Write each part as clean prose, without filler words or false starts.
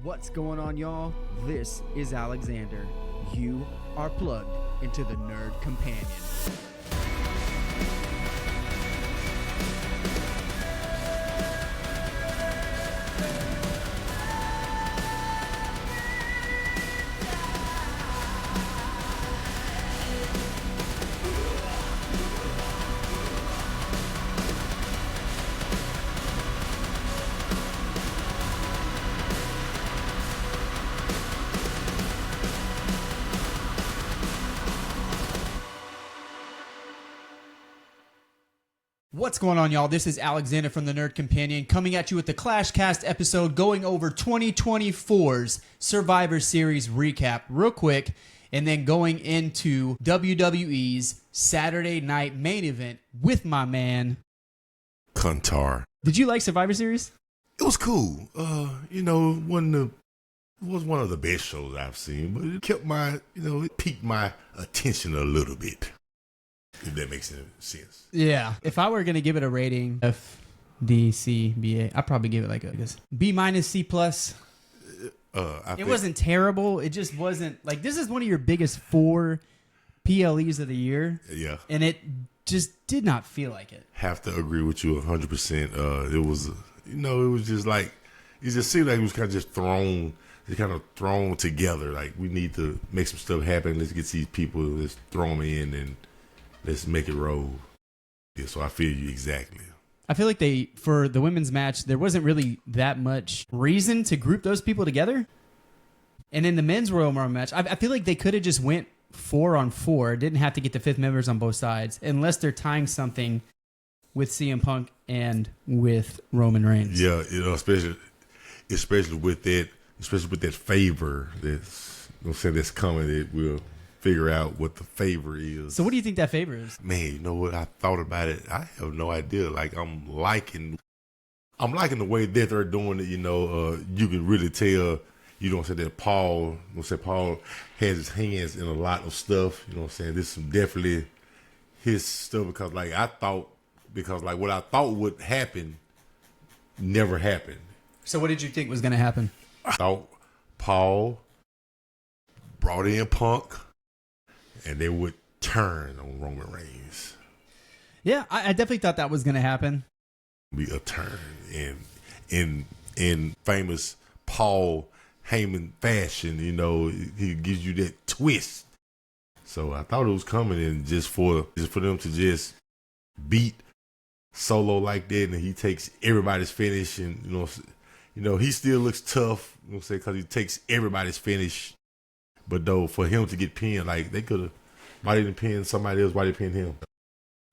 What's going on, y'all? This is Alexander. You are plugged into the Nerd Companion. What's going on, y'all? This is Alexander from the Nerd Companion coming at you with the ClashCast episode going over 2024's Survivor Series recap real quick and then going into WWE's Saturday night main event with my man Kontar. Did you like Survivor Series? It was cool. It was one of the best shows I've seen, but it kept it piqued my attention a little bit. If that makes any sense. Yeah. If I were going to give it a rating, F, D, C, B, A, I'd probably give it like a B minus, C plus. It wasn't terrible. It just wasn't like, this is one of your biggest 4 PLEs of the year. Yeah. And it just did not feel like it. Have to agree with you 100%. It was, it was just like, it just seemed like it was kind of thrown together. Like, we need to make some stuff happen. Let's get these people, let's throw them in and let's make it roll. Yeah, so I feel you exactly. I feel like for the women's match, there wasn't really that much reason to group those people together. And in the men's Royal Rumble match, I feel like they could have just went 4-on-4, didn't have to get the 5th members on both sides, unless they're tying something with CM Punk and with Roman Reigns. Yeah, especially with that favor that's coming, that we'll figure out what the favor is. So what do you think that favor is? Man, you know what? I thought about it. I have no idea. Like, I'm liking the way that they're doing it. You can really tell. That Paul has his hands in a lot of stuff. You know what I'm saying? This is definitely his stuff because what I thought would happen never happened. So what did you think was going to happen? I thought Paul brought in Punk, and they would turn on Roman Reigns. Yeah, I definitely thought that was going to happen. Be a turn in famous Paul Heyman fashion. He gives you that twist. So I thought it was coming, and just for them to just beat Solo like that, and he takes everybody's finish, and he still looks tough. Because he takes everybody's finish. But though, for him to get pinned, like, they could have, why didn't pin somebody else? Why did they pin him?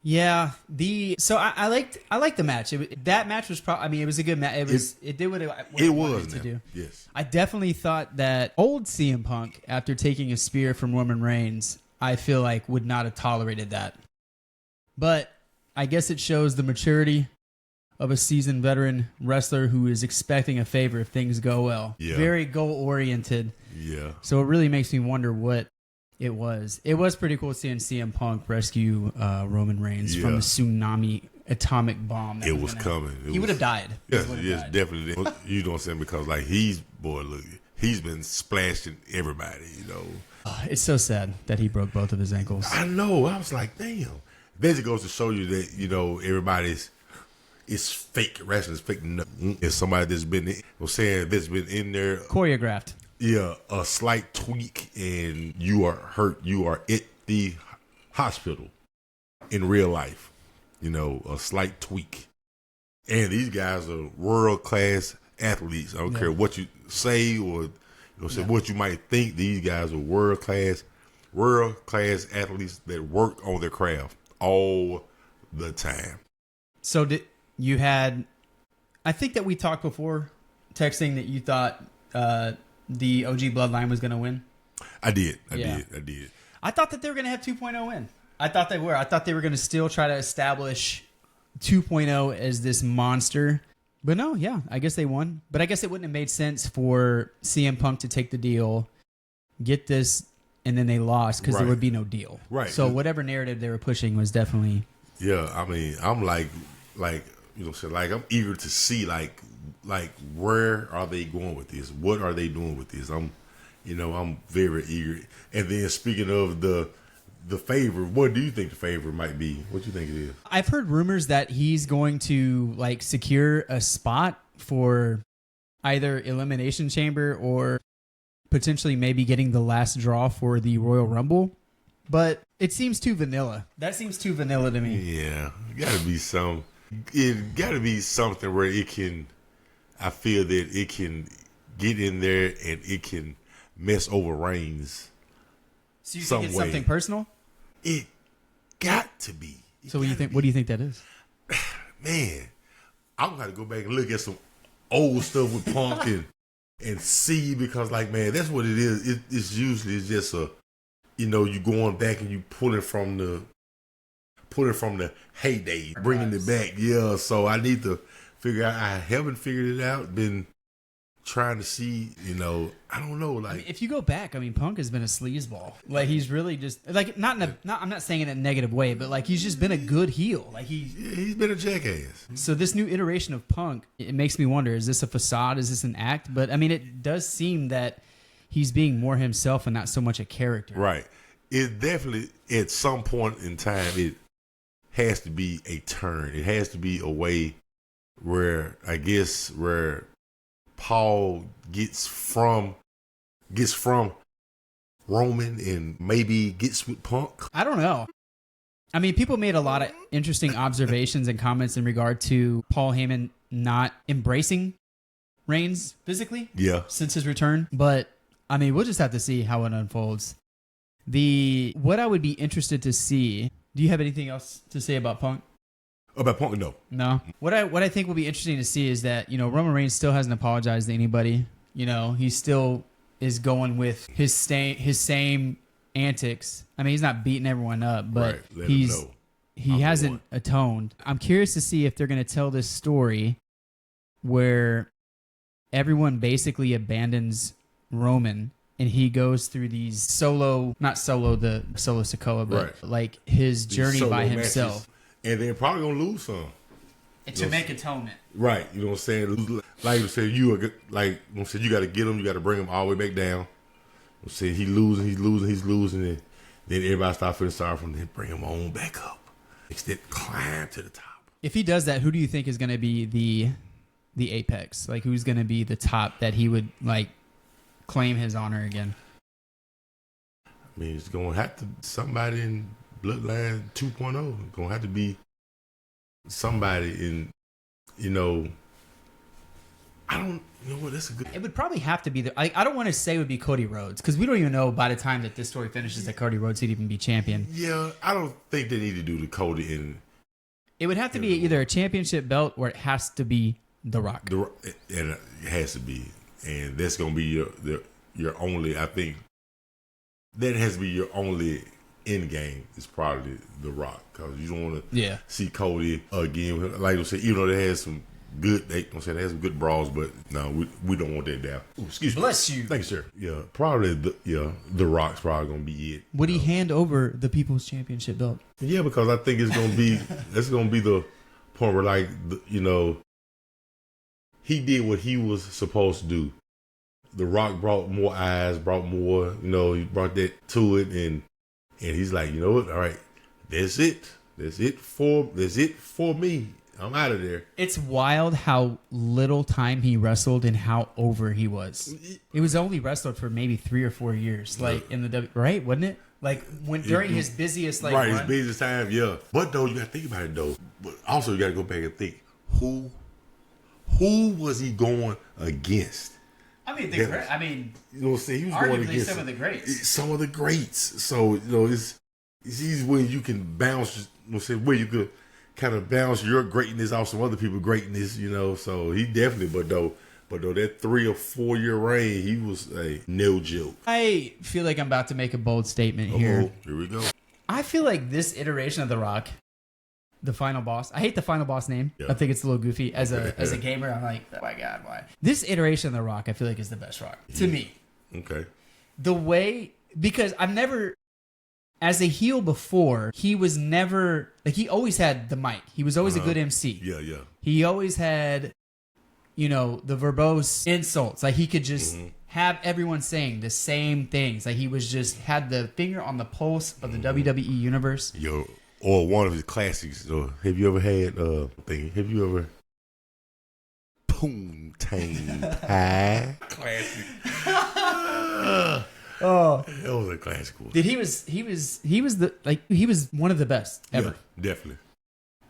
Yeah, I liked the match. That match was probably, it was a good match. It did what it wanted to do. Yes, I definitely thought that old CM Punk, after taking a spear from Roman Reigns, I feel like would not have tolerated that. But I guess it shows the maturity of a seasoned veteran wrestler who is expecting a favor if things go well. Yeah. Very goal-oriented. Yeah. So it really makes me wonder what it was. It was pretty cool seeing CM Punk rescue Roman Reigns from the tsunami atomic bomb. It was coming. He would have died. Yes, definitely. You know what I'm saying? Because, like, he's been splashing everybody, It's so sad that he broke both of his ankles. I know. I was like, damn. Then it goes to show you that, it's fake. Wrestling is fake. It's somebody that's been in there. Choreographed. Yeah, a slight tweak and you are hurt. You are at the hospital in real life. A slight tweak. And these guys are world-class athletes. I don't care what you say or what you might think. These guys are world-class athletes that work on their craft all the time. So you had, I think that we talked before, texting that you thought the OG Bloodline was going to win. I did. I thought that they were going to have 2.0 win. I thought they were. I thought they were going to still try to establish 2.0 as this monster. But no, yeah, I guess they won. But I guess it wouldn't have made sense for CM Punk to take the deal, get this, and then they lost because there would be no deal. Right. So whatever narrative they were pushing was definitely. Yeah, I'm like I'm eager to see like, where are they going with this? What are they doing with this? I'm very eager. And then speaking of the favor, what do you think the favor might be? What do you think it is? I've heard rumors that he's going to like secure a spot for either Elimination Chamber or potentially maybe getting the last draw for the Royal Rumble. But it seems too vanilla. That seems too vanilla to me. Yeah, it got to be something where it can. I feel that it can get in there and it can mess over Reigns. So you think it's something personal? It got to be. So what do you think? What do you think that is? Man, I'm gonna go back and look at some old stuff with Punk and see, because like, man, that's what it is. It's usually just a, you going back and you pulling from the heyday, bringing it back. Yeah, so I need to figure out. I haven't figured it out. Been trying to see, I don't know. Like, if you go back, Punk has been a sleazeball. Like, he's really just like not. I'm not saying it in a negative way, but like he's just been a good heel. Like he's been a jackass. So this new iteration of Punk, it makes me wonder: is this a facade? Is this an act? But it does seem that he's being more himself and not so much a character. Right. It definitely, at some point in time, it has to be a turn. It has to be a way where Paul gets from Roman and maybe gets with Punk. I don't know. People made a lot of interesting observations and comments in regard to Paul Heyman not embracing Reigns physically. Yeah. Since his return. But, we'll just have to see how it unfolds. What I would be interested to see, do you have anything else to say about Punk? About Punk, no. No. What I think will be interesting to see is that, Roman Reigns still hasn't apologized to anybody. He still is going with his same antics. He's not beating everyone up, but he hasn't atoned. I'm curious to see if they're going to tell this story where everyone basically abandons Roman and he goes through these not solo Sikoa, but like his journey by himself. Matches. And they're probably going to lose some. To make atonement. Right. You know what I'm saying? Like you said, you got to get him, you got to bring him all the way back down. I'm saying he's losing, and then everybody start feeling sorry for him, then bring him on back up. Instead, climb to the top. If he does that, who do you think is going to be the apex? Like, who's going to be the top that he would, like, claim his honor again? It's going to have to somebody in Bloodline 2.0. It's going to have to be somebody in, I don't know what that's a good. It would probably have to be I don't want to say it would be Cody Rhodes, because we don't even know by the time that this story finishes that Cody Rhodes would even be champion. Yeah, I don't think they need to do the Cody in. It would have to be either a championship belt or it has to be The Rock. And it has to be, and that's going to be your only. I think that has to be your only end game. Is probably The Rock, because you don't want to see Cody again. Like I said, even though they had some good, they had some good brawls, but no, we don't want that down. Ooh, excuse me. Bless you. Thanks, sir. Yeah, probably The Rock's probably going to be it. Would he hand over the People's Championship belt? Yeah, because I think it's going to be that's going to be the point where, like, he did what he was supposed to do. The Rock brought more eyes, brought more, he brought that to it, and he's like, you know what? All right, that's it. That's it for me. I'm out of there. It's wild how little time he wrestled and how over he was. It was only wrestled for maybe 3 or 4 years, like in the right, wasn't it? Like when during his busiest run. His busiest time, yeah. But though you got to think about it though. But also you got to go back and think who was he going against? You know what I'm saying? He was going against some of the greats. Some of the greats. So it's easy when you can bounce. Where you could kind of bounce your greatness off some other people's greatness. So he definitely. But though that 3 or 4 year reign, he was a no joke. I feel like I'm about to make a bold statement here. Here we go. I feel like this iteration of The Rock, the final boss. I hate the final boss name. Yeah. I think it's a little goofy. As a gamer, I'm like, oh my God, why? This iteration of The Rock, I feel like is the best Rock to me. Okay. The way, because I've never, as a heel before, he was never, like, he always had the mic. He was always a good MC. Yeah. He always had the verbose insults. Like he could just have everyone saying the same things. Like he was just had the finger on the pulse of the WWE universe. Or one of his classics. Have you ever had have you ever Poontang Pie? Classic. Oh, that was a classic one. He was one of the best ever. Yeah, definitely.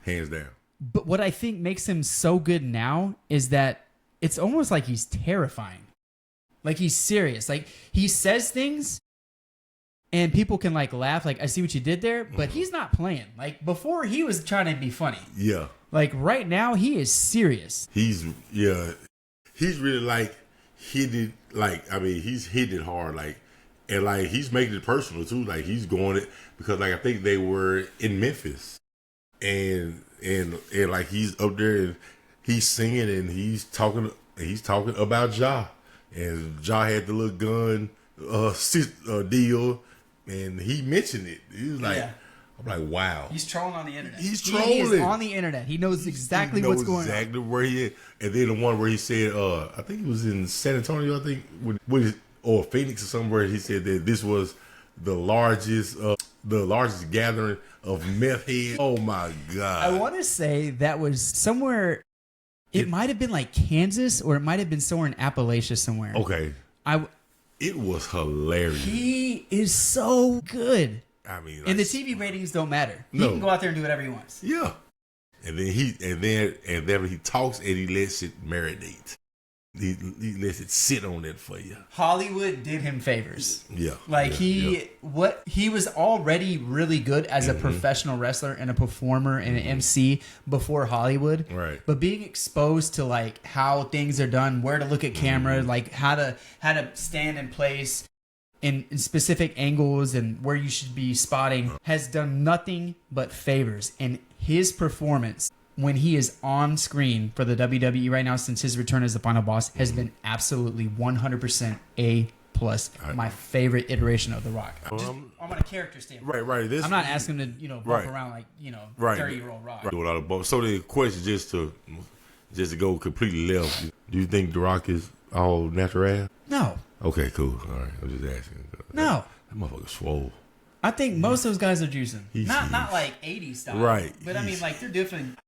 Hands down. But what I think makes him so good now is that it's almost like he's terrifying. Like he's serious. Like he says things and people can like laugh, like I see what you did there, but he's not playing. Like before he was trying to be funny. Yeah. Like right now he is serious. He's really like hitting he's hitting it hard, like, and like he's making it personal too. Like he's going it because like I think they were in Memphis and like he's up there and he's singing and he's talking about Ja, and Ja had the little gun deal, and he mentioned it. He was like, I'm like, wow. He's trolling on the internet. He's trolling. He is on the internet. He knows exactly what's going on. Exactly where he is. And then the one where he said, I think it was in San Antonio, I think, or Phoenix or somewhere, he said that this was the largest gathering of meth heads. Oh my God. I want to say that was somewhere, it might have been like Kansas or it might have been somewhere in Appalachia somewhere. Okay. It was hilarious. He is so good. I mean, and the TV ratings don't matter. He can go out there and do whatever he wants. Yeah. And then he talks and he lets it marinate. He lets it sit on it for you. Hollywood did him favors. Yeah. Like he was already really good as a professional wrestler and a performer and an MC before Hollywood. Right. But being exposed to like how things are done, where to look at camera, like how to stand in place in specific angles and where you should be spotting has done nothing but favors. And his performance when he is on screen for the WWE right now since his return as the final boss has been absolutely 100% A+. My favorite iteration of The Rock. Just, I'm on a character standpoint. Right. I'm not asking him to, bump around like, 30-year-old Rock. Doing all the bump. So the question just to go completely left. Do you think The Rock is all natural? No. Okay, cool. All right. I'm just asking. No. That motherfucker swole. I think most of those guys are juicing. Not like 80s style. Right. But I mean, like, they're different.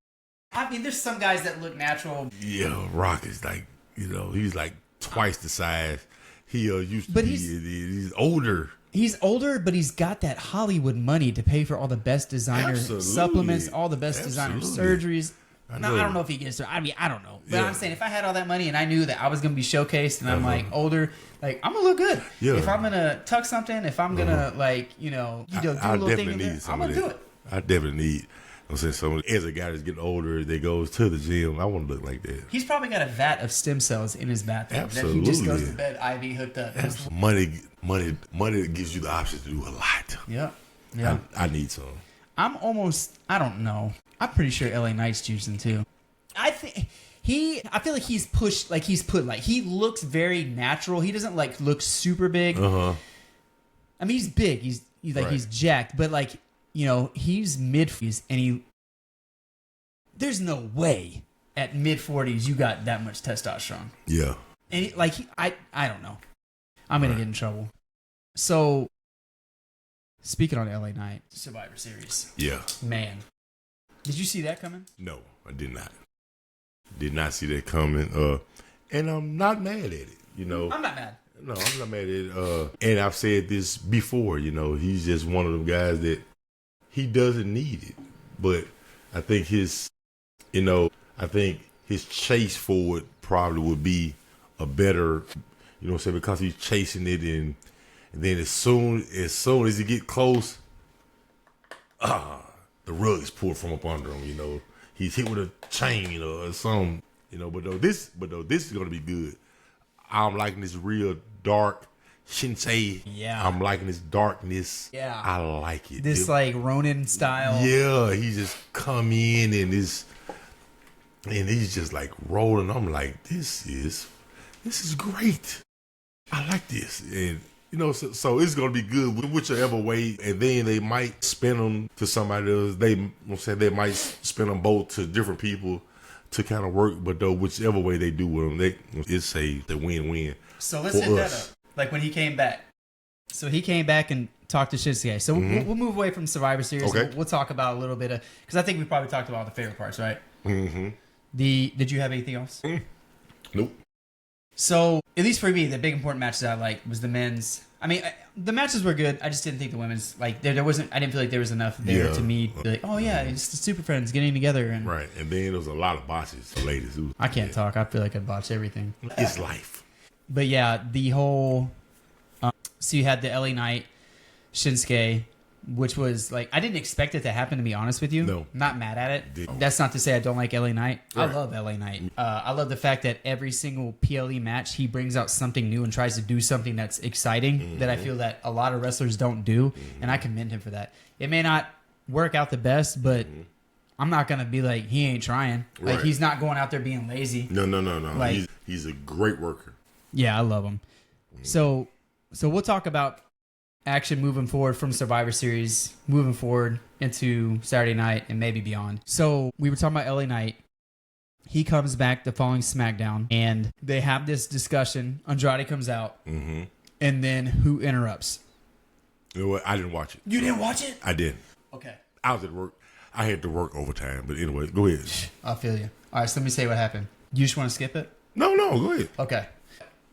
I mean, there's some guys that look natural. Yeah, Rock is like, he's like twice the size he used to but be. He's older. He's older, but he's got that Hollywood money to pay for all the best designer supplements, all the best designer surgeries. I don't know if he gets to. I mean, I don't know. But I'm saying if I had all that money and I knew that I was going to be showcased and I'm like older, like I'm going to look good. Yeah. If I'm going to tuck something, if I'm going to like, do a little thing in there, I'm going to do it. I definitely need. I'm saying so as a guy that's getting older that goes to the gym, I want to look like that. He's probably got a vat of stem cells in his bathroom. Absolutely. That he just goes to bed IV hooked up. Money gives you the option to do a lot. Yeah. I need some. I don't know. I'm pretty sure LA Knight's juicing too. I feel like he's pushed, like he's put, like he looks very natural. He doesn't like look super big. I mean, he's big. He's he's jacked, but like, he's mid-40s and there's no way at mid-40s you got that much testosterone. Yeah. And I don't know. I'm going to get in trouble. So, speaking on LA Knight, Survivor Series. Yeah. Man. Did you see that coming? No, I did not. Did not see that coming. And I'm not mad at it, I'm not mad. No, I'm not mad at it. And I've said this before, he's just one of them guys that he doesn't need it. But I think his chase for it probably would be a better, because he's chasing it and then as soon as he get close, the rug is pulled from up under him, He's hit with a chain, or something, but though this is gonna be good. I'm liking this real dark Shinsei. Yeah. I'm liking this darkness. Yeah. I like it. This like Ronin style. Yeah, he just come in and he's just like rolling. I'm like, this is great. I like this. And so it's gonna be good whichever way. And then they might spin them to somebody else. They might spin them both to different people to kind of work, but though whichever way they do with them, it's a win-win. So let's hit that up. Like when he came back. So he came back and talked to Shinsuke. So we'll move away from Survivor Series. Okay. We'll talk about a little bit of, because I think we probably talked about all the favorite parts, right? Mm-hmm. Did you have anything else? Nope. So at least for me, the big important matches I liked was the men's. I mean, the matches were good. I just didn't think the women's, like, there wasn't, I didn't feel like there was enough there to me to be like, oh yeah, it's the Super Friends getting together. And right. And then there was a lot of botches for ladies. I can't talk. I feel like I botched everything. It's life. But yeah, the whole, so you had the LA Knight, Shinsuke, which was like, I didn't expect it to happen, to be honest with you. No. I'm not mad at it. Didn't. That's not to say I don't like LA Knight. Right. I love LA Knight. I love the fact that every single PLE match, he brings out something new and tries to do something that's exciting that I feel that a lot of wrestlers don't do. And I commend him for that. It may not work out the best, but I'm not going to be like, he ain't trying. Like, Right. he's not going out there being lazy. No. Like, He's a great worker. yeah, I love him. So we'll talk about action moving forward from Survivor Series, moving forward into Saturday night and maybe beyond. So we were talking about LA Knight. He comes back the following SmackDown, and they have this discussion. Andrade comes out, and then who interrupts? You know what? I didn't watch it. You didn't watch it? I didn't. Okay. I was at work. I had to work overtime. But anyway, go ahead. I feel you. All right, so let me say what happened. You just want to skip it? No, go ahead. Okay.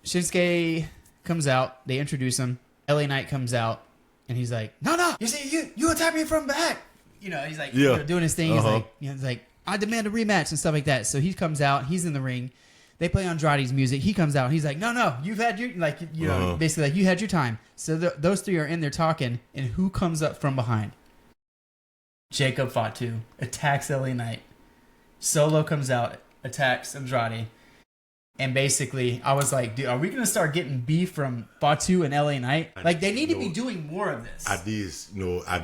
Shinsuke comes out. They introduce him. LA Knight comes out, and he's like, no, you see, you attack me from back. You know, he's like doing his thing. He's like, I demand a rematch and stuff like that. So he comes out. He's in the ring. They play Andrade's music. He comes out. He's like, no, you've had your, like, you know, basically like, you had your time. So those three are in there talking, and who comes up from behind? Jacob Fatu attacks LA Knight. Solo comes out, attacks Andrade. And basically, I was like, dude, are we going to start getting beef from Fatu and LA Knight? Like, they need to be doing more of this. I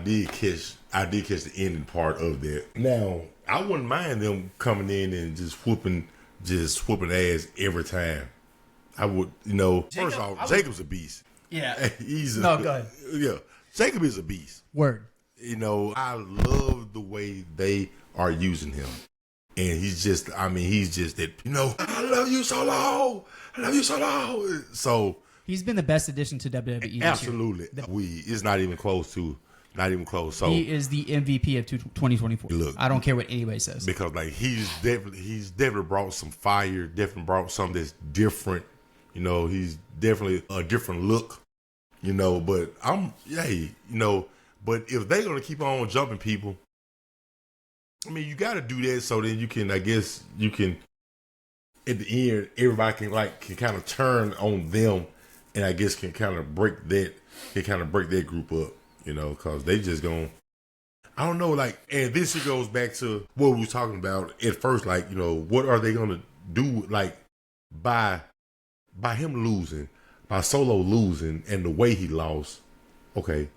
did catch the ending part of that. Now, I wouldn't mind them coming in and just whooping ass every time. I would, first off, Jacob's a beast. Yeah. Go ahead. Yeah. Jacob is a beast. Word. I love the way they are using him. And he's just that, I love you so long. I love you so long. So he's been the best addition to WWE. Absolutely. It's not even close. So he is the MVP of 2024. Look, I don't care what anybody says. Because like he's definitely brought some fire, definitely brought something that's different. He's definitely a different look. But but if they're gonna keep on jumping people, I mean, you got to do that so then you can, at the end, everybody can kind of turn on them, and I guess can kind of break that group up, because they just going, I don't know, like, and this goes back to what we were talking about at first, like, what are they going to do, like, by him losing, by Solo losing, and the way he lost, okay,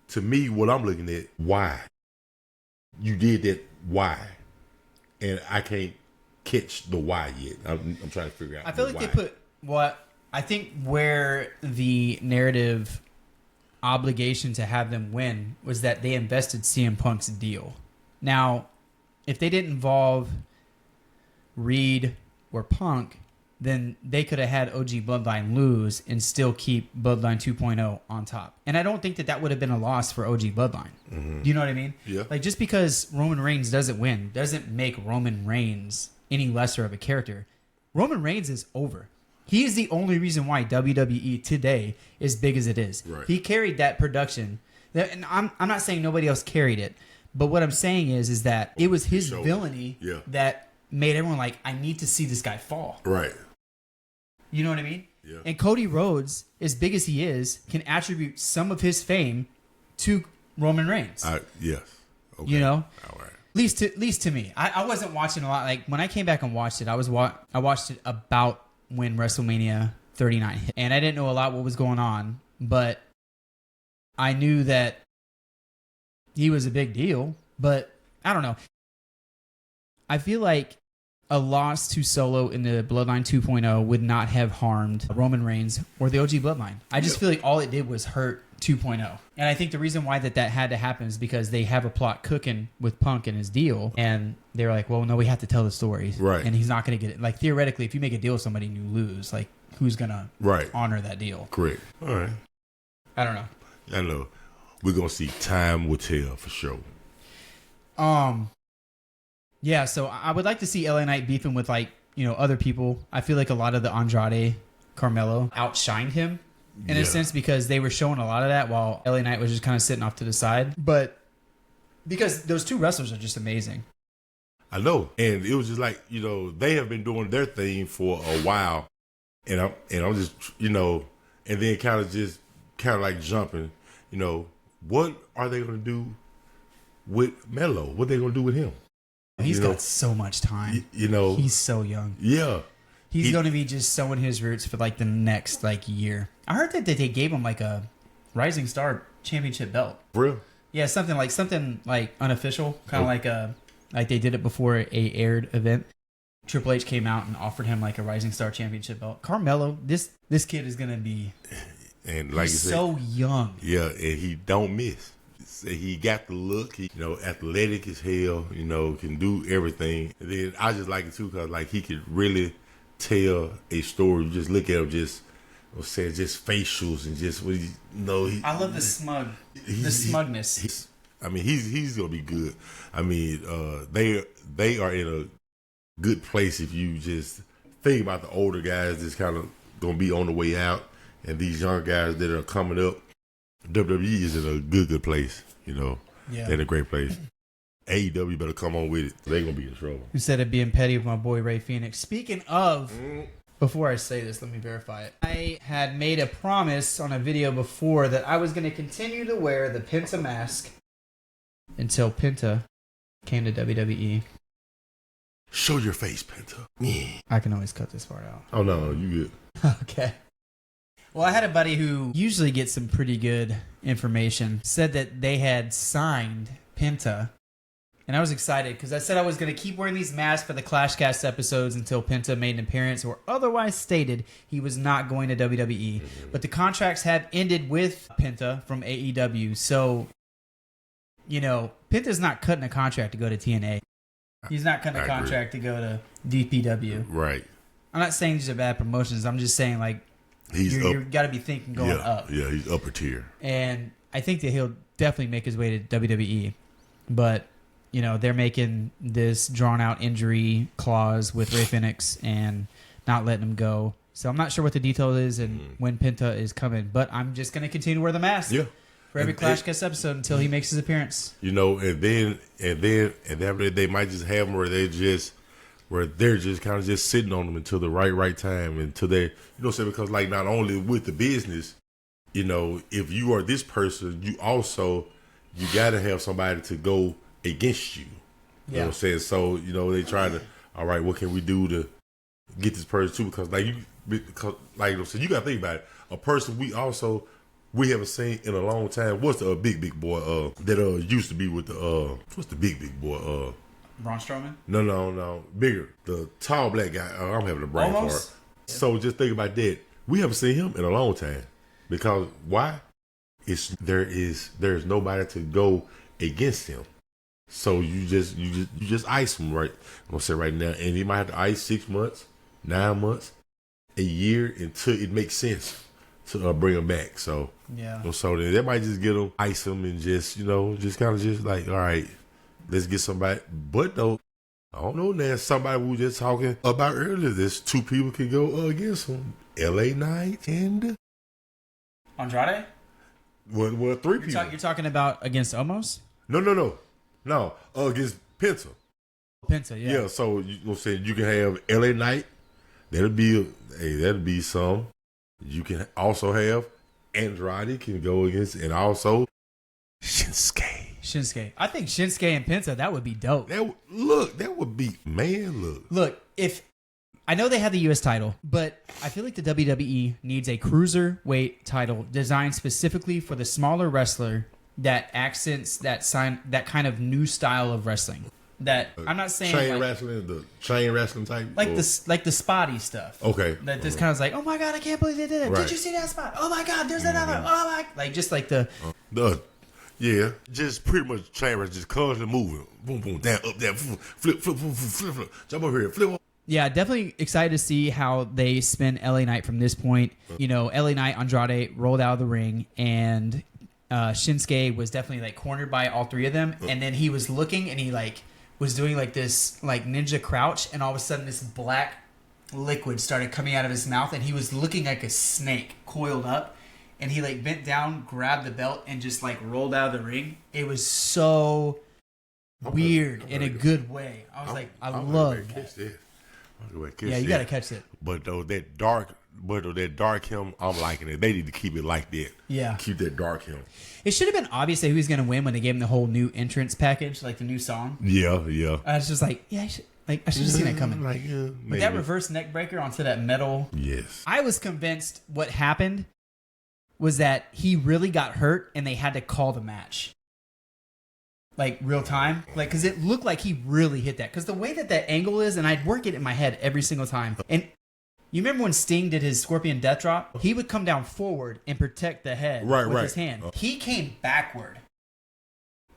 to me, what I'm looking at, why? You did that. Why? And I can't catch the why yet. I'm trying to figure out. I feel like they put I think where the narrative obligation to have them win was that they invested CM Punk's deal. Now, if they didn't involve Reed or Punk, then they could have had OG Bloodline lose and still keep Bloodline 2.0 on top. And I don't think that would have been a loss for OG Bloodline. Mm-hmm. Do you know what I mean? Yeah. Like, just because Roman Reigns doesn't win doesn't make Roman Reigns any lesser of a character. Roman Reigns is over. He is the only reason why WWE today is big as it is. Right. He carried that production. And I'm not saying nobody else carried it. But what I'm saying is that it was his villainy that made everyone like, I need to see this guy fall. Right. You know what I mean? Yeah. And Cody Rhodes, as big as he is, can attribute some of his fame to Roman Reigns. Yes. Okay. All right. At least to me. I wasn't watching a lot. Like, when I came back and watched it, I watched it about when WrestleMania 39 hit. And I didn't know a lot what was going on, but I knew that he was a big deal. But I don't know. I feel like a loss to Solo in the Bloodline 2.0 would not have harmed Roman Reigns or the OG Bloodline. I just feel like all it did was hurt 2.0. And I think the reason why that had to happen is because they have a plot cooking with Punk and his deal. And they're like, well, no, we have to tell the stories. Right. And he's not going to get it. Like, theoretically, if you make a deal with somebody and you lose, like, who's going to honor that deal? Correct. All right. I don't know. I know. We're going to see. Time will tell for sure. Yeah, so I would like to see LA Knight beefing with, like, you know, other people. I feel like a lot of the Andrade Carmelo outshined him in a sense because they were showing a lot of that while LA Knight was just kind of sitting off to the side. But because those two wrestlers are just amazing. I know. And it was just like, you know, they have been doing their thing for a while. And I'm just, you know, and then kind of like jumping, you know, what are they going to do with Melo? What are they going to do with him? He's got so much time. You know, he's so young. Yeah. He's going to be just sowing his roots for like the next like year. I heard that they gave him like a Rising Star Championship belt. For real? Yeah, something like unofficial, kind of like they did it before a aired event. Triple H came out and offered him like a Rising Star Championship belt. Carmelo, this kid is going to be and like he's you said, so young. Yeah, and he don't miss. He got the look. He, you know, athletic as hell. You know, can do everything. And then I just like it too because like he could really tell a story. You just look at him, just facials and just what I love the smugness. He's gonna be good. I mean, they are in a good place if you just think about the older guys that's kind of gonna be on the way out, and these young guys that are coming up. WWE is in a good place, you know. Yeah. They're in a great place. AEW better come on with it. They're going to be in trouble. Instead of being petty with my boy Ray Phoenix. Speaking of, before I say this, let me verify it. I had made a promise on a video before that I was going to continue to wear the Penta mask until Penta came to WWE. Show your face, Penta. Yeah. I can always cut this part out. Oh, no, you good. Okay. Well, I had a buddy who usually gets some pretty good information, said that they had signed Penta, and I was excited because I said I was going to keep wearing these masks for the ClashCast episodes until Penta made an appearance or otherwise stated he was not going to WWE. But the contracts have ended with Penta from AEW, so, you know, Penta's not cutting a contract to go to TNA. He's not cutting a contract to go to DPW. Right. I'm not saying these are bad promotions. I'm just saying, like, you got to be thinking going up. Yeah, he's upper tier. And I think that he'll definitely make his way to WWE. But, you know, they're making this drawn-out injury clause with Ray Phoenix and not letting him go. So I'm not sure what the detail is and when Penta is coming. But I'm just going to continue to wear the mask for every ClashCast episode until he makes his appeance. You know, and then they might just have him where they're just kind of just sitting on them until the right time, until they, you know what I'm saying? Because like not only with the business, you know, if you are this person, you got to have somebody to go against you. You know what I'm saying? So, you know, they try to, all right, what can we do to get this person too? Because like I said, you got to think about it. A person we haven't seen in a long time. What's the big boy that used to be with the what's the big boy Braun Strowman? No. Bigger. The tall black guy. I'm having a brain fart. So just think about that. We haven't seen him in a long time. Because why? There's nobody to go against him. So you just ice him right. I'm gonna say right now. And he might have to ice 6 months, 9 months, a year until it makes sense to bring him back. So so then they might just get him, ice him, and just kind of just like, all right. Let's get somebody. But though, I don't know. There's somebody we were just talking about earlier. There's two people can go against him. LA Knight and Andrade? Well, three people. You're talking about against Omos? No. Against Penta. Penta, yeah. Yeah, so you saying you can have LA Knight. That'll be some. You can also have Andrade can go against, and also Shinsuke. I think Shinsuke and Penta, that would be dope. That would be, Look, if I know they have the U.S. title, but I feel like the WWE needs a cruiserweight title designed specifically for the smaller wrestler that accents that kind of new style of wrestling. that I'm not saying chain like, wrestling, the chain wrestling type, the spotty stuff. Okay, that this kind of like, oh my god, I can't believe they did it. Right. Did you see that spot? Oh my god, there's another. Oh my, like just like the just pretty much chain wrestling, just constantly moving, boom, boom, down, up, down, flip, jump over here, flip. Yeah, definitely excited to see how they spin LA Knight from this point. You know, LA Knight, Andrade rolled out of the ring, and Shinsuke was definitely like cornered by all three of them, and then he was looking and he like was doing like this like ninja crouch, and all of a sudden this black liquid started coming out of his mouth, and he was looking like a snake coiled up, and he like bent down, grabbed the belt, and just like rolled out of the ring. It was so weird in a good way. I was like, I love that. Yeah, you gotta catch it. But though that dark him, I'm liking it. They need to keep it like that. Yeah, keep that dark him. It should have been obvious that he was gonna win when they gave him the whole new entrance package, like the new song. Yeah. I was just like, I should have seen that coming. Like, but that reverse neck breaker onto that metal. Yes. I was convinced what happened was that he really got hurt and they had to call the match. Like real time, like because it looked like he really hit that. Because the way that angle is, and I'd work it in my head every single time. And you remember when Sting did his Scorpion Death Drop? He would come down forward and protect the head with his hand. He came backward.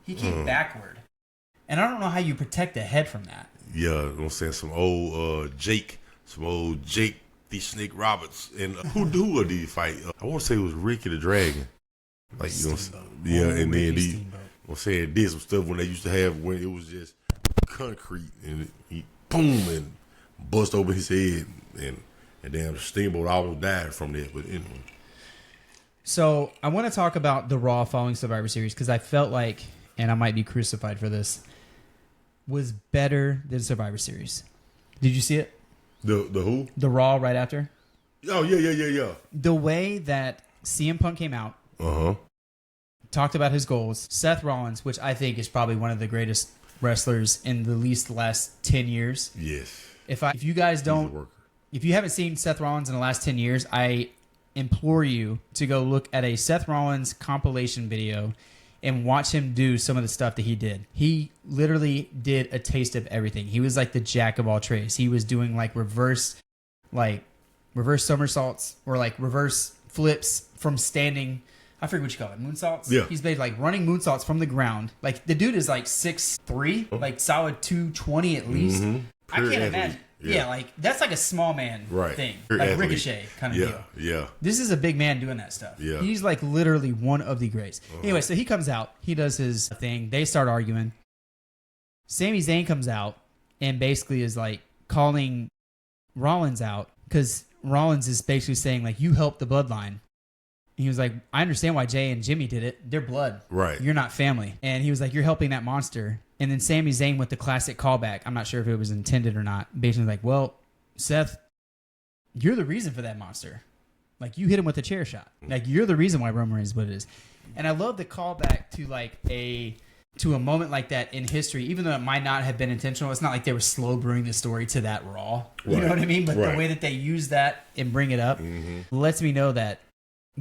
And I don't know how you protect the head from that. Yeah, I'm saying some old Jake, the Snake Roberts, and who did he fight? I want to say it was Ricky the Dragon. Like and then I'm saying did some stuff when they used to have when it was just concrete and he boom and bust over his head and damn Steamboat almost died from that. But anyway. So I want to talk about the Raw following Survivor Series because I felt like, and I might be crucified for this, was better than Survivor Series. Did you see it? The who? The Raw right after. Oh yeah. The way that CM Punk came out. Talked about his goals. Seth Rollins, which I think is probably one of the greatest wrestlers in the last 10 years. Yes. If you haven't seen Seth Rollins in the last 10 years, I implore you to go look at a Seth Rollins compilation video and watch him do some of the stuff that he did. He literally did a taste of everything. He was like the jack of all trades. He was doing like reverse somersaults or like reverse flips from standing. I forget what you call it. Moonsaults? Yeah. He's made like running moonsaults from the ground. Like the dude is like 6'3", like solid 220 at least. I can't imagine. Yeah, like that's like a small man thing. Pure like athlete. Ricochet kind of deal. Yeah. This is a big man doing that stuff. Yeah. He's like literally one of the greats. Anyway, so he comes out. He does his thing. They start arguing. Sami Zayn comes out and basically is like calling Rollins out because Rollins is basically saying like, you helped the bloodline. He was like, I understand why Jay and Jimmy did it. They're blood. Right. You're not family. And he was like, you're helping that monster. And then Sami Zayn with the classic callback. I'm not sure if it was intended or not. Basically like, well, Seth, you're the reason for that monster. Like, you hit him with a chair shot. Like, you're the reason why Roman Reigns is what it is. And I love the callback to like a moment like that in history, even though it might not have been intentional. It's not like they were slow brewing the story to that Raw. You know what I mean? But the way that they use that and bring it up lets me know that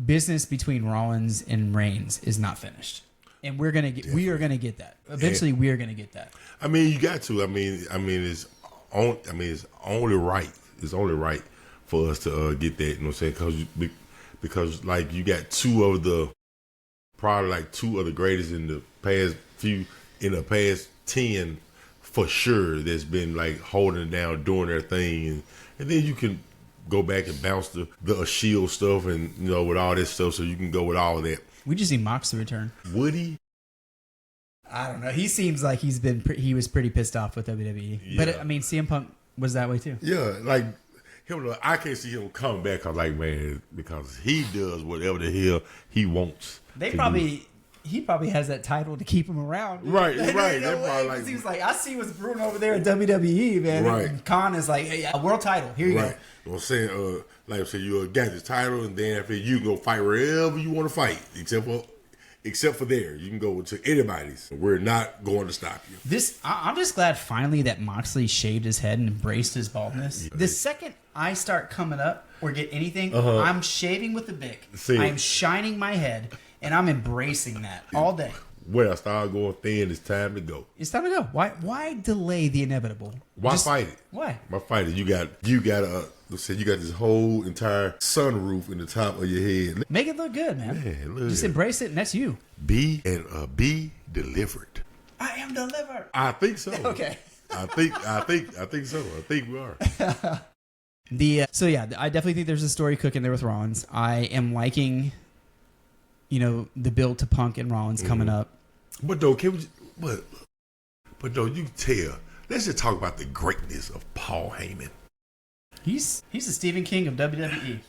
business between Rollins and Reigns is not finished, and we are gonna get that eventually. We are gonna get that. I mean, you got to. I mean, it's only right. It's only right for us to get that. You know what I'm saying? Because like you got two of the greatest in the past 10 for sure. That's been like holding it down, doing their thing, and then you can go back and bounce the Shield stuff and, you know, with all this stuff, so you can go with all of that. We just need Mox to return. Would he? I don't know. He seems like he was pretty pissed off with WWE. Yeah. But, I mean, CM Punk was that way too. Yeah, like, him, I can't see him coming back. I'm like, man, because he does whatever the hell he wants. He probably has that title to keep him around. Right. Like, he was like, I see what's brewing over there at WWE, man. Right. And Khan is like, hey, a world title. Here you go. You know what I'm saying? Like I said, you got this title, and then after you can go fight wherever you want to fight, except for there. You can go to anybody's. We're not going to stop you. I'm just glad finally that Moxley shaved his head and embraced his baldness. The second I start coming up or get anything, I'm shaving with the Bic. I'm shining my head. And I'm embracing that all day. when I start going thin, it's time to go. It's time to go. Why delay the inevitable? Why fight it? Why? Why fight it? You got let's say you got this whole entire sunroof in the top of your head. Make it look good, man. Look Just embrace it, and that's you. Be delivered. I am delivered. I think so. Okay. I think so. I think we are. So yeah, I definitely think there's a story cooking there with Rollins. I am liking, the build to Punk and Rollins coming up. But though, but though you can tell. Let's just talk about the greatness of Paul Heyman. He's the Stephen King of WWE.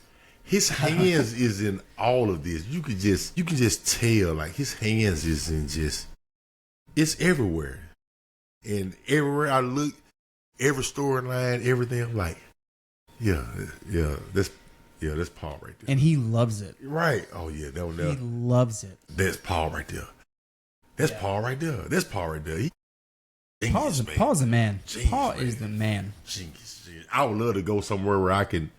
His hands is in all of this. You can just tell, like, his hands is in it's everywhere. And everywhere I look, every storyline, everything, I'm like, that's Paul right there. And he loves it. Right. Oh yeah, he loves it. That's Paul right there. That's Paul right there. That's Paul right there. Paul's the man. Genius, Paul man. is the man. Genius. I would love to go somewhere where I can,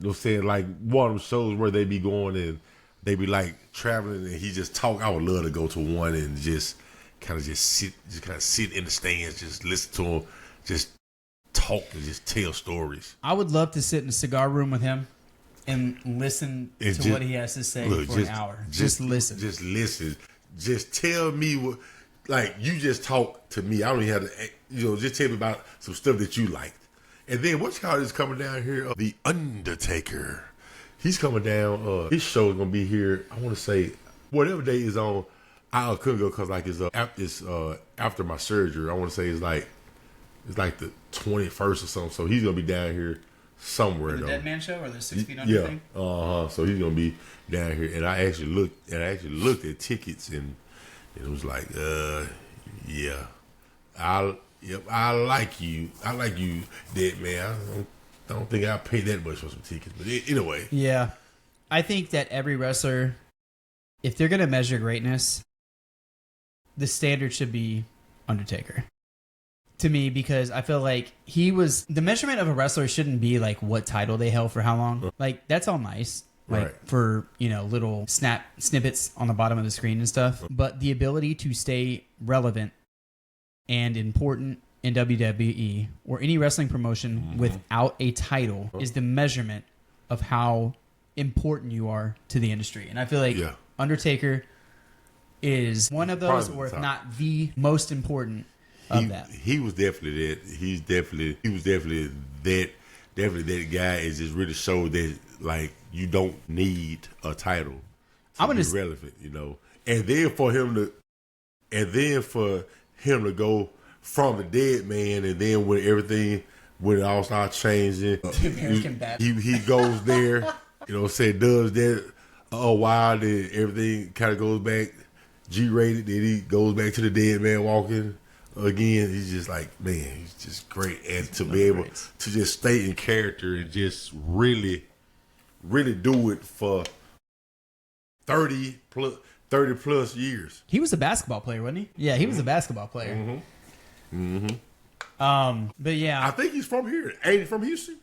like one of them shows where they be going and they be like traveling and he just talk. I would love to go to one and just kind of sit in the stands, just listen to him, just talk and just tell stories. I would love to sit in a cigar room with him and listen to what he has to say for an hour. Just listen. Just listen. Just tell me what. Like, you just talk to me. I don't even have to, just tell me about some stuff that you liked. And then what's called is coming down here, The Undertaker. He's coming down. His show is going to be here, I want to say, whatever day is on. I couldn't go because, like, it's after my surgery. I want to say it's like the 21st or something. So he's going to be down here somewhere, the though. Dead Man Show or the 6 Feet Under thing? So he's going to be down here. And I actually looked at tickets and it was like, I like you. I like you, Dead Man. I don't think I'll pay that much for some tickets. But anyway. Yeah. I think that every wrestler, if they're going to measure greatness, the standard should be Undertaker. To me, because I feel like the measurement of a wrestler shouldn't be like what title they held for how long. Like, that's all nice. Like, right. For, little snippets on the bottom of the screen and stuff. But the ability to stay relevant and important in WWE or any wrestling promotion without a title is the measurement of how important you are to the industry. And I feel like Undertaker is one of those, or if not the most important of that. He was definitely that. He was definitely that guy. Is just really showed that, like, you don't need a title to be relevant, And then for him to go from the Dead Man, and then when it all starts changing, he goes there, does that a while, then everything kind of goes back G-rated, then he goes back to the Dead Man walking again. He's just like, man, he's just great. And to be able to just stay in character and just really do it for 30 plus years. He was a basketball player, wasn't he? Yeah, he was a basketball player. But yeah, I think he's from here. Ain't he from Houston?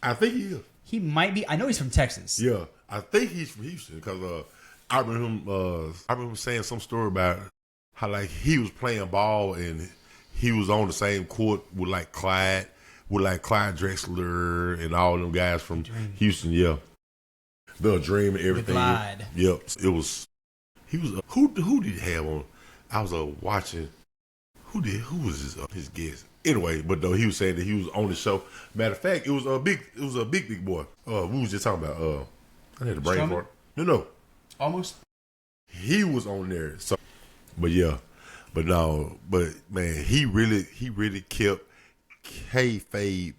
I think he is. He might be. I know he's from Texas. Yeah, I think he's from Houston because I remember him saying some story about how, like, he was playing ball and he was on the same court with Clyde Drexler and all them guys from Houston. Yeah, the Dream and everything. The Glide. Yep, it was. He was. Who did he have on? I was watching. Who was his guest? Anyway, but though he was saying that he was on the show. Matter of fact, it was a big boy. We was just talking about. I had a brain fart. No. Almost. He was on there. So, but man, he really kept kayfabe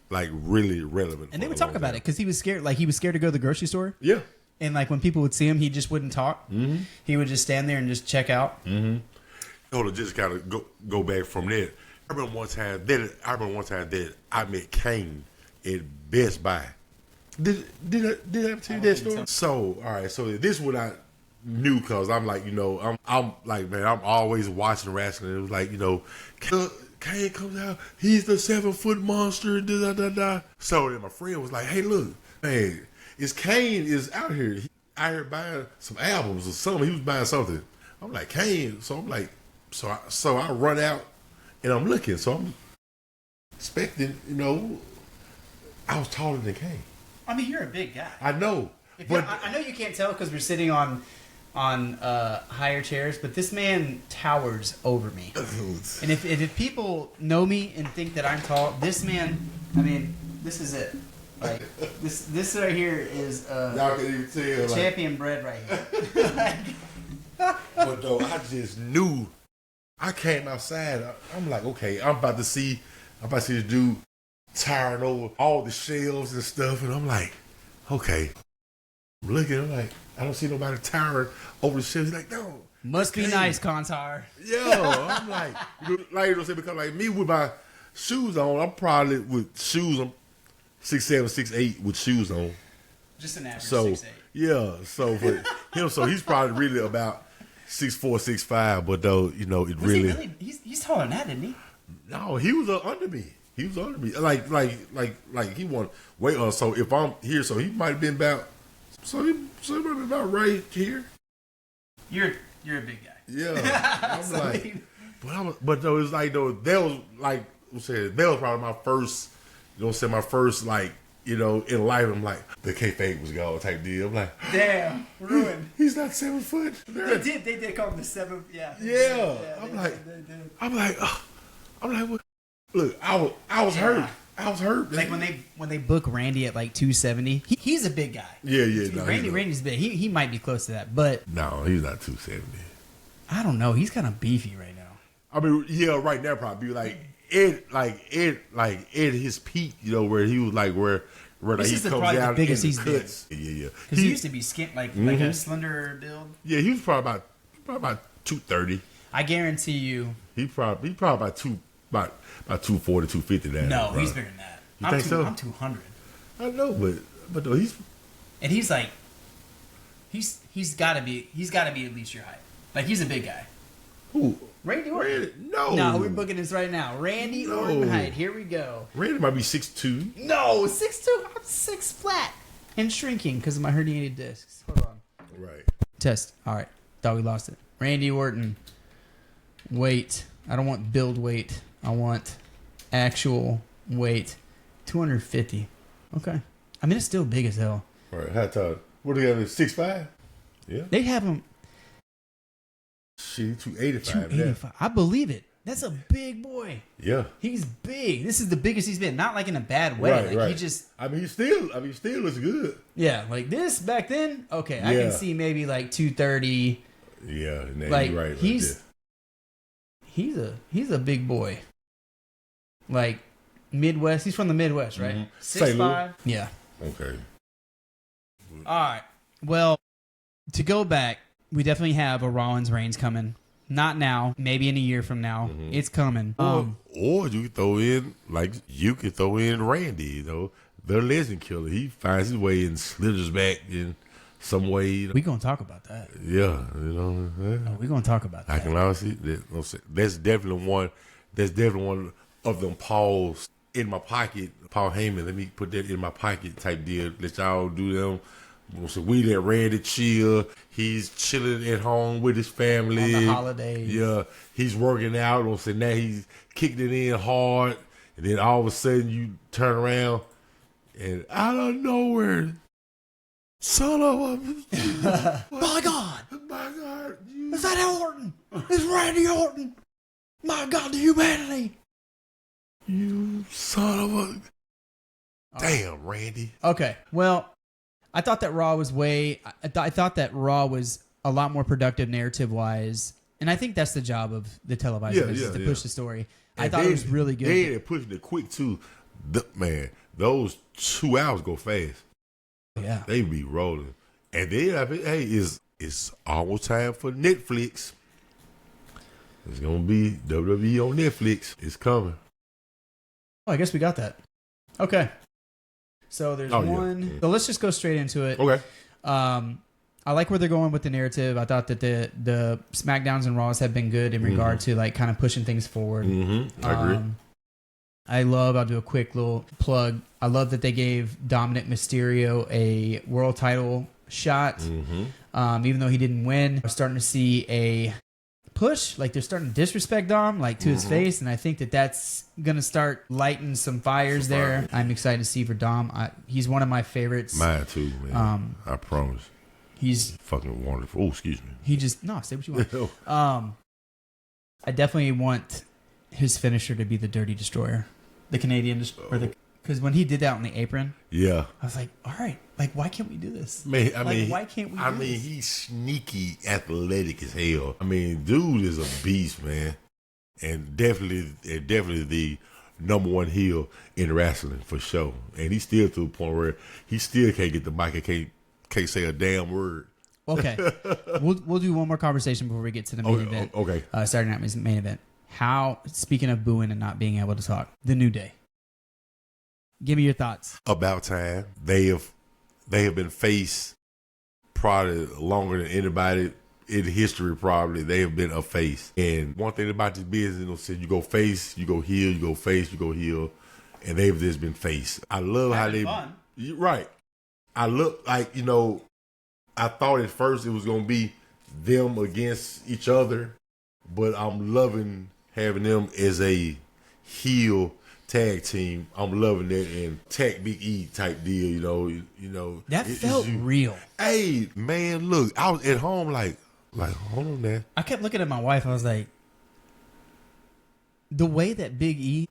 like really relevant. And they would talk about it because he was scared. Like, he was scared to go to the grocery store. Yeah. And like when people would see him, he just wouldn't talk. Mm-hmm. He would just stand there and just check out. Mm-hmm. To just kind of go back from there. I remember one time that I met Kane at Best Buy. Did I tell you that story? So, all right. So this is what I knew, because I'm like, I'm like, man, I'm always watching wrestling. It was like, Kane comes out. He's the 7-foot monster. Da, da, da. So then my friend was like, hey, look, man, Kane is out here. Out here buying some albums or something. He was buying something. I'm like, Kane. So I'm like, so I run out and I'm looking. So I'm expecting, I was taller than Kane. I mean, you're a big guy. I know. But I know you can't tell because we're sitting on higher chairs, but this man towers over me. And if people know me and think that I'm tall, this man, I mean, this is it. Like this right here is y'all can even tell, champion bred right here. But though I just knew, I came outside. I'm like, okay, I'm about to see this dude towering over all the shelves and stuff, and I'm like, okay. I'm looking, I'm like, I don't see nobody towering over the shelves. He's like, no. Must be nice, Kontar. I'm like, because like me with my shoes on, I'm probably with shoes, I'm 6'7", 6'8" with shoes on. Just an average 6'8". Yeah, so for him, so he's probably really about 6'4", 6'5", but though, it really he's taller than that, isn't he? No, he was under me. He was under me. Like he won weight on. So if I'm here, so he might have been about. So he might have been about right here. You're a big guy. Yeah, I'm like, but though it's like though that was like I'm saying that was probably my first. My first like in life. I'm like the kayfabe was gone type deal. I'm like, damn, ruined. He's not 7 foot. They did call him the 7th. Yeah. I'm like, what? Look, I was hurt. I was hurt. Man. Like when they book Randy at like 270, he's a big guy. Yeah. No, Randy's big. He might be close to that, but no, he's not 270. I don't know. He's kind of beefy right now. I mean, yeah, right now probably like Ed, his peak, where he was like where this he is comes probably out the biggest he's been. Yeah. Because he used to be like a slender build. Yeah, he was probably about 230. I guarantee you, he probably about 240, 250 now. No, bro. He's bigger than that. You think so? I'm 200. I know, but though he's like he's got to be at least your height. Like he's a big guy. Who? Randy Orton. No, we're booking this right now. Randy Orton height. Here we go. Randy might be 6'2". No, 6'2". I'm 6 flat and shrinking because of my herniated discs. Hold on. Right. Test. All right. Thought we lost it. Randy Orton. Weight. I don't want build weight. I want actual weight. 250. Okay. I mean, it's still big as hell. All right. How tall? What do they have? 6'5"? Yeah. They have him. She 285. 285. I believe it. That's a big boy. Yeah. He's big. This is the biggest he's been. Not like in a bad way. Right. He just. I mean, he still looks good. Yeah. Like this back then. Okay. Yeah. I can see maybe like 230. Yeah. Like you're right. He's a big boy. Like Midwest. He's from the Midwest, right? Mm-hmm. 6'5". Yeah. Okay. All right. Well, to go back, we definitely have a Rollins Reigns coming. Not now. Maybe in a year from now. Mm-hmm. It's coming. Or you could throw in Randy, the legend killer. He finds his way and slithers back in some way. We're going to talk about that. Yeah. We're going to talk about that. I can honestly see that's definitely one of them Pauls in my pocket. Paul Heyman, let me put that in my pocket type deal. Let y'all do them. So we let Randy chill. He's chilling at home with his family. On the holidays. Yeah. He's working out. So now he's kicking it in hard. And then all of a sudden you turn around and out of nowhere, son of a... My God. My God. Is that Orton? It's Randy Orton. My God, the humanity. You son of a... Damn, Randy. Okay, well... I thought that Raw was I thought that Raw was a lot more productive narrative-wise, and I think that's the job of the televised business, to push the story. And I thought it was really good. They pushing it quick, too. Man, those 2 hours go fast. Yeah. They be rolling. And then, it's almost time for Netflix. It's going to be WWE on Netflix. It's coming. Oh, I guess we got that. Okay. So there's one. Yeah. So let's just go straight into it. Okay. I like where they're going with the narrative. I thought that the SmackDowns and Raws have been good in regard to like kind of pushing things forward. Mm-hmm. I agree. I'll do a quick little plug. I love that they gave Dominic Mysterio a world title shot. Even though he didn't win, we're starting to see a push. Like they're starting to disrespect Dom, like to his face, and I think that that's gonna start lighting some fires there. I'm excited to see for Dom. He's one of my favorites. Mine too, man. I promise. He's fucking wonderful. Oh, excuse me. He just say what you want. I definitely want his finisher to be the Dirty Destroyer, the Canadian Destroyer, because when he did that on the apron, I was like, all right, like why can't we do this? Man, why can't we? This? He's sneaky, athletic as hell. I mean, dude is a beast, man, and definitely the number one heel in wrestling for sure. And he's still to the point where he still can't get the mic and can't say a damn word. Okay, we'll do one more conversation before we get to the main event. Okay, Saturday Night main event. How, speaking of booing and not being able to talk, the New Day. Give me your thoughts. About time. They have been face probably longer than anybody in history. Probably they have been a face. And one thing about this business, said you go face, you go heel, you go face, you go heel, and they've just been face. I love how they fun. Right. I look like I thought at first it was gonna be them against each other, but I'm loving having them as a heel tag team. I'm loving that, and tag Big E type deal. You know that felt real. Hey man, look, I was at home like hold on, man. I kept looking at my wife. I was like, the way that Big E,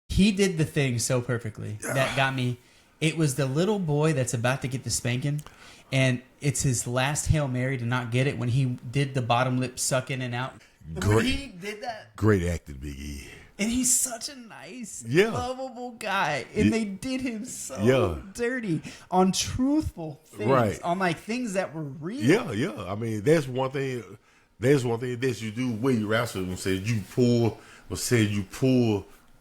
he did the thing so perfectly that got me. It was the little boy that's about to get the spanking, and it's his last Hail Mary to not get it when he did the bottom lip suck in and out. Great, he did that. Great acting, Big E. And he's such a nice, lovable guy. And they did him so dirty on truthful things. Right. On like things that were real. Yeah. I mean, that's one thing that you do when you wrestle and said you pull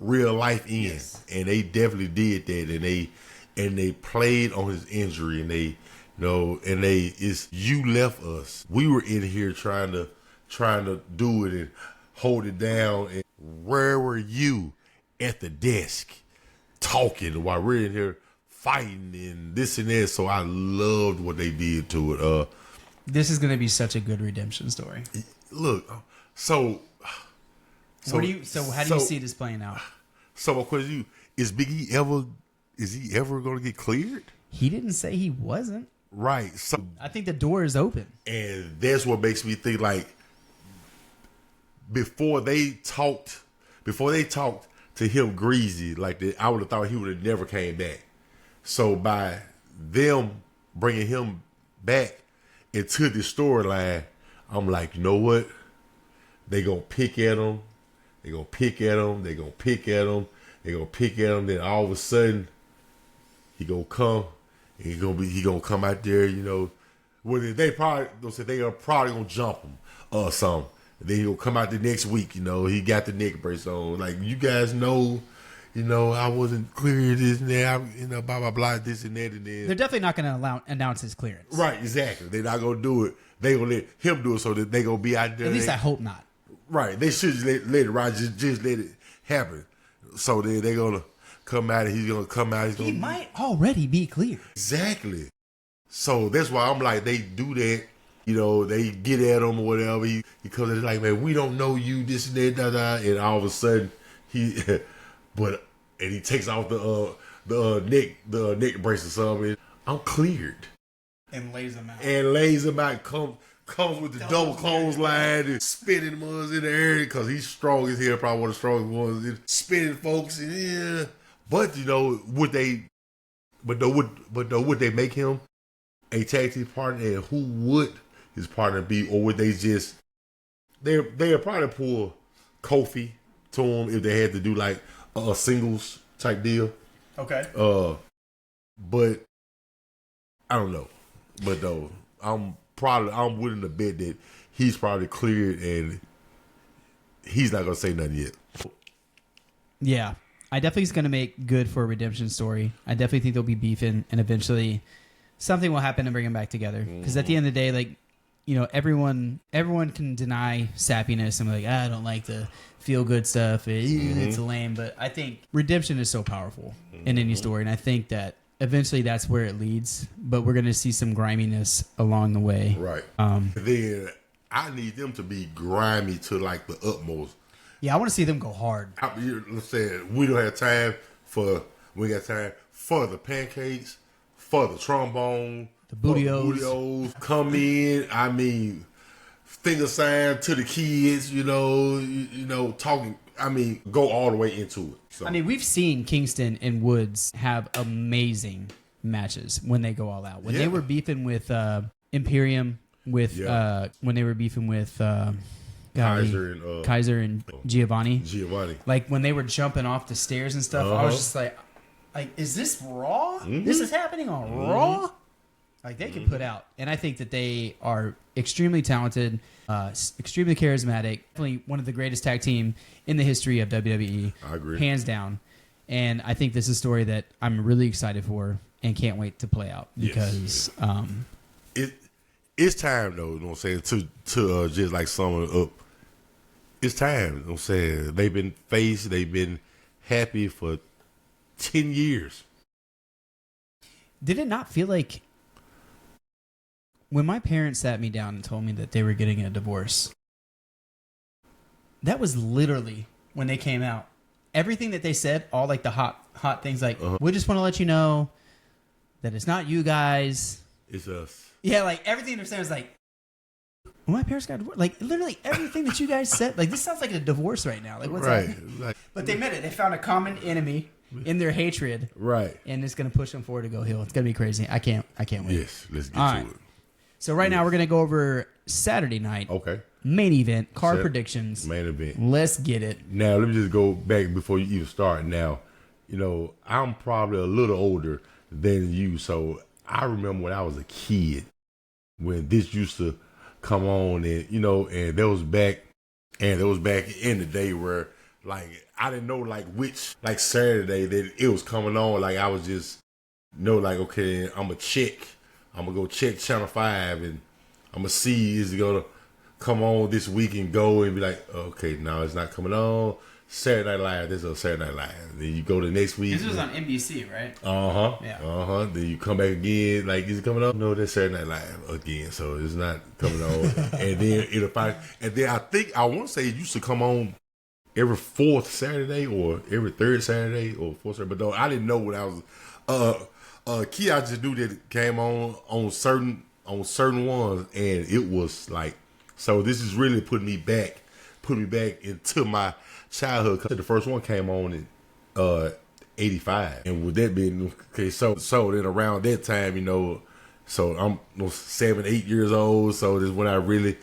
real life in. Yes. And they definitely did that. And they played on his injury, and you left us. We were in here trying to do it and hold it down. And where were you at the desk talking while we're in here fighting and this and that? So I loved what they did to it. This is going to be such a good redemption story. Look, so how do you see this playing out? So my question is Big E ever going to get cleared? He didn't say he wasn't. Right. So I think the door is open. And that's what makes me think like before they talked to him greasy like that, I would have thought he would have never came back. So by them bringing him back into the storyline, I'm like, you know what? They gonna pick at him. They gonna pick at him. They gonna pick at him. They gonna pick at him. Then all of a sudden, he gonna come. He gonna come out there. Well, they are probably gonna jump him or something. Then he'll come out the next week. He got the neck brace on. Like you guys know, I wasn't clear this and that. Blah blah blah, this and that, and then they're definitely not gonna announce his clearance. Right, exactly. They're not gonna do it. They gonna let him do it so that they gonna be out there. At least I hope not. Right, they should just let it ride. Just let it happen. So then they gonna come out and he's gonna come out. He might already be cleared. Exactly. So that's why I'm like, they do that. They get at him or whatever. He comes in like, man, we don't know you, this and that, da da. And all of a sudden, he takes off the neck brace or something. I'm cleared. And lays him out. Comes with the double clothesline and spinning ones in the air because he's strong as hell, probably one of the strongest ones. Spinning folks, and but would they make him a tag team partner, and who would his partner be, or would they just they'd probably pull Kofi to him if they had to do like a singles type deal. Okay. But I don't know. But though I'm willing to bet that he's probably cleared and he's not gonna say nothing yet. Yeah. I definitely is gonna make good for a redemption story. I definitely think they'll be beefing and eventually something will happen to bring them back together. Because at the end of the day, like, everyone can deny sappiness and be like, I don't like the feel good stuff. It's lame. But I think redemption is so powerful in any story. And I think that eventually that's where it leads, but we're going to see some griminess along the way. Right. Then I need them to be grimy to like the utmost. Yeah, I want to see them go hard. Let's say we don't have time for. We got time for the pancakes, for the trombone, the booty-os. Come in. I mean, finger sign to the kids. You know, talking. I mean, go all the way into it. So. I mean, we've seen Kingston and Woods have amazing matches when they go all out. When they were beefing with Imperium, when they were beefing with Kaiser and Giovanni. Like when they were jumping off the stairs and stuff, I was just like, is this Raw? Mm-hmm. This is happening on Raw? Like they can put out, and I think that they are extremely talented, extremely charismatic. Definitely one of the greatest tag team in the history of WWE. I agree, hands down. And I think this is a story that I'm really excited for and can't wait to play out because it's time though. You know what I'm saying to just like sum it up. It's time. You know what I'm saying they've been faced. They've been happy for 10 years. Did it not feel like when my parents sat me down and told me that they were getting a divorce, that was literally when they came out. Everything that they said, all like the hot things, like, we just want to let you know that it's not you guys. It's us. Yeah, like everything they're saying was like, well, my parents got divorced. Like literally everything that you guys said, like this sounds like a divorce right now. Like what's happening? Like, but they meant it. They found a common enemy in their hatred. Right. And it's going to push them forward to go heel. It's going to be crazy. I can't wait. Yes, let's get to it. So right now we're going to go over Saturday night. Okay. Main event, card predictions. Main event. Let's get it. Now, let me just go back before you even start. Now, you know, I'm probably a little older than you, so I remember when I was a kid when this used to come on, and you know, and that was back in the day where like I didn't know like which like Saturday that it was coming on. Like I was just like, okay, I'm gonna go check Channel 5 and I'm gonna see is it gonna come on this week and go and be like, okay, no, it's not coming on. Saturday Night Live, this is Saturday Night Live. Then you go to the next week. This was on NBC, right? Yeah. Then you come back again, like, is it coming on? No, that's Saturday Night Live again, so it's not coming on. And then I want to say it used to come on every fourth Saturday or every third Saturday or fourth Saturday, but no, I didn't know what I was. Key, I just knew that it came on certain ones, and it was like, so this is really put me back into my childhood. Cause the first one came on in 85, and with that being okay, so then around that time, you know, so I'm 7, 8 years old. So this is when I really,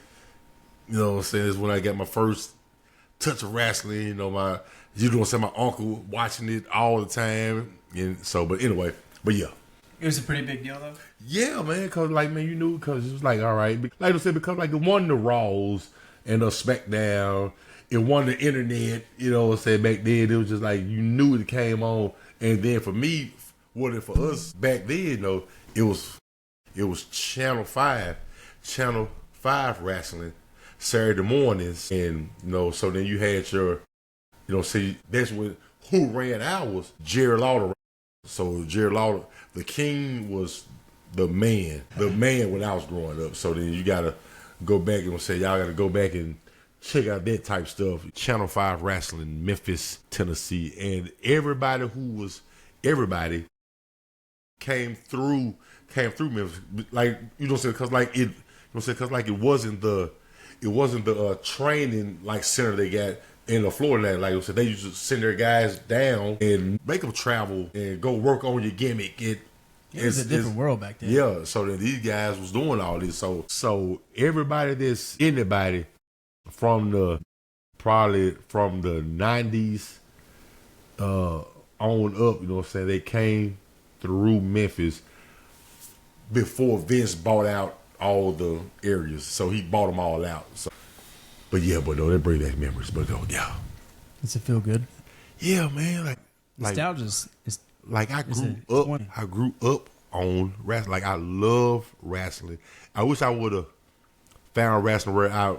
you know what I'm saying, this is when I got my first touch of wrestling. You know, my uncle watching it all the time, and so. But anyway, yeah. It was a pretty big deal, though. Yeah, man, because, like, man, you knew, because it was like, all right. Like I said, because, like, it won the Raws and the SmackDown. It won the internet, you know what I'm saying, back then. It was just like, you knew it came on. And then for me, for us back then, though, it was Channel 5 wrestling Saturday mornings. And, you know, so then you had your, you know, see, that's when, who ran ours? Jerry Lawler. So Jerry Lawler, the King was the man when I was growing up. So then you gotta go back and say y'all gotta go back and check out that type stuff. Channel 5 wrestling, Memphis, Tennessee, and everybody came through Memphis. Like you know, because like it, you know, because like it wasn't the training like center they got in the Florida, like I said, they used to send their guys down and make them travel and go work on your gimmick. It was a different world back then. Yeah, so then these guys was doing all this. So anybody from the 90s on up, you know what I'm saying, they came through Memphis before Vince bought out all the areas. So he bought them all out. So. But yeah, but no, they bring back memories. But no, yeah. Does it feel good? Yeah, man. Like nostalgia's is like I grew up on wrestling. Like I love wrestling. I wish I would have found wrestling where I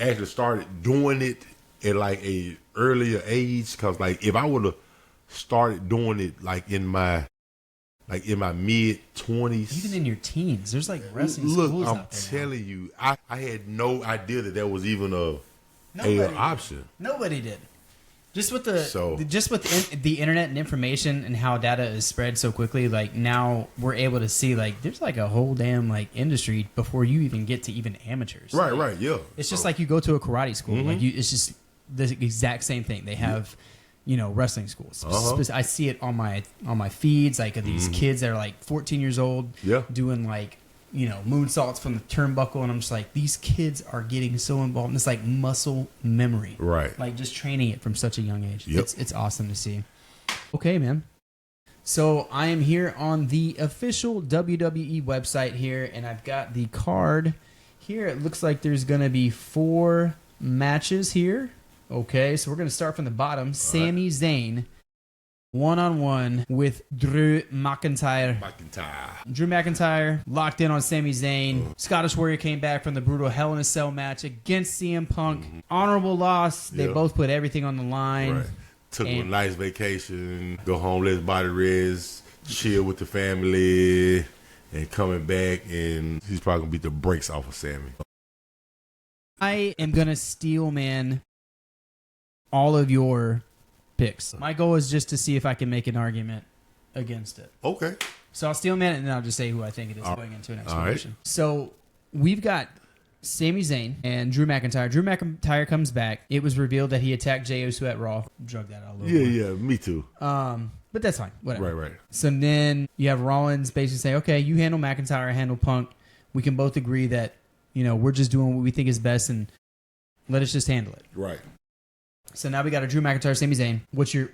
actually started doing it at like a earlier age. Cause like if I would have started doing it like in my like in my mid 20s. Even in your teens, there's like wrestling schools I'm out there. telling you, I had no idea that was even a option. Nobody did. Just with the internet and information and how data is spread so quickly, like now we're able to see like there's like a whole damn like industry before you even get to even amateurs. Right, yeah. It's just like you go to a karate school, like it's just the exact same thing. They have, wrestling schools. I see it on my feeds, like of these kids that are like 14 years old, doing like moonsaults from the turnbuckle, and I'm just like, these kids are getting so involved. And it's like muscle memory, right? Like just training it from such a young age. Yep. It's awesome to see. Okay, man. So I am here on the official WWE website here, and I've got the card here. It looks like there's gonna be 4 matches here. Okay, so we're gonna start from the bottom. Sami Zayn 1-on-1 with Drew McIntyre. Drew McIntyre locked in on Sami Zayn. Scottish Warrior came back from the brutal Hell in a Cell match against CM Punk. Honorable loss. They both put everything on the line. Right. Took a nice vacation. Go home, let his body rest, chill with the family, and coming back, and he's probably going to beat the brakes off of Sami. I am going to steal, man, all of your picks. My goal is just to see if I can make an argument against it. Okay. So I'll steal man, and then I'll just say who I think it is going into an explanation. Right. So we've got Sami Zayn and Drew McIntyre. Drew McIntyre comes back. It was revealed that he attacked Jey Uso at Raw. Drug that out a little bit. Yeah, me too. But that's fine. Whatever. Right. So then you have Rollins basically say, okay, you handle McIntyre, I handle Punk. We can both agree that, we're just doing what we think is best, and let us just handle it. Right. So now we got a Drew McIntyre, Sami Zayn. What's your?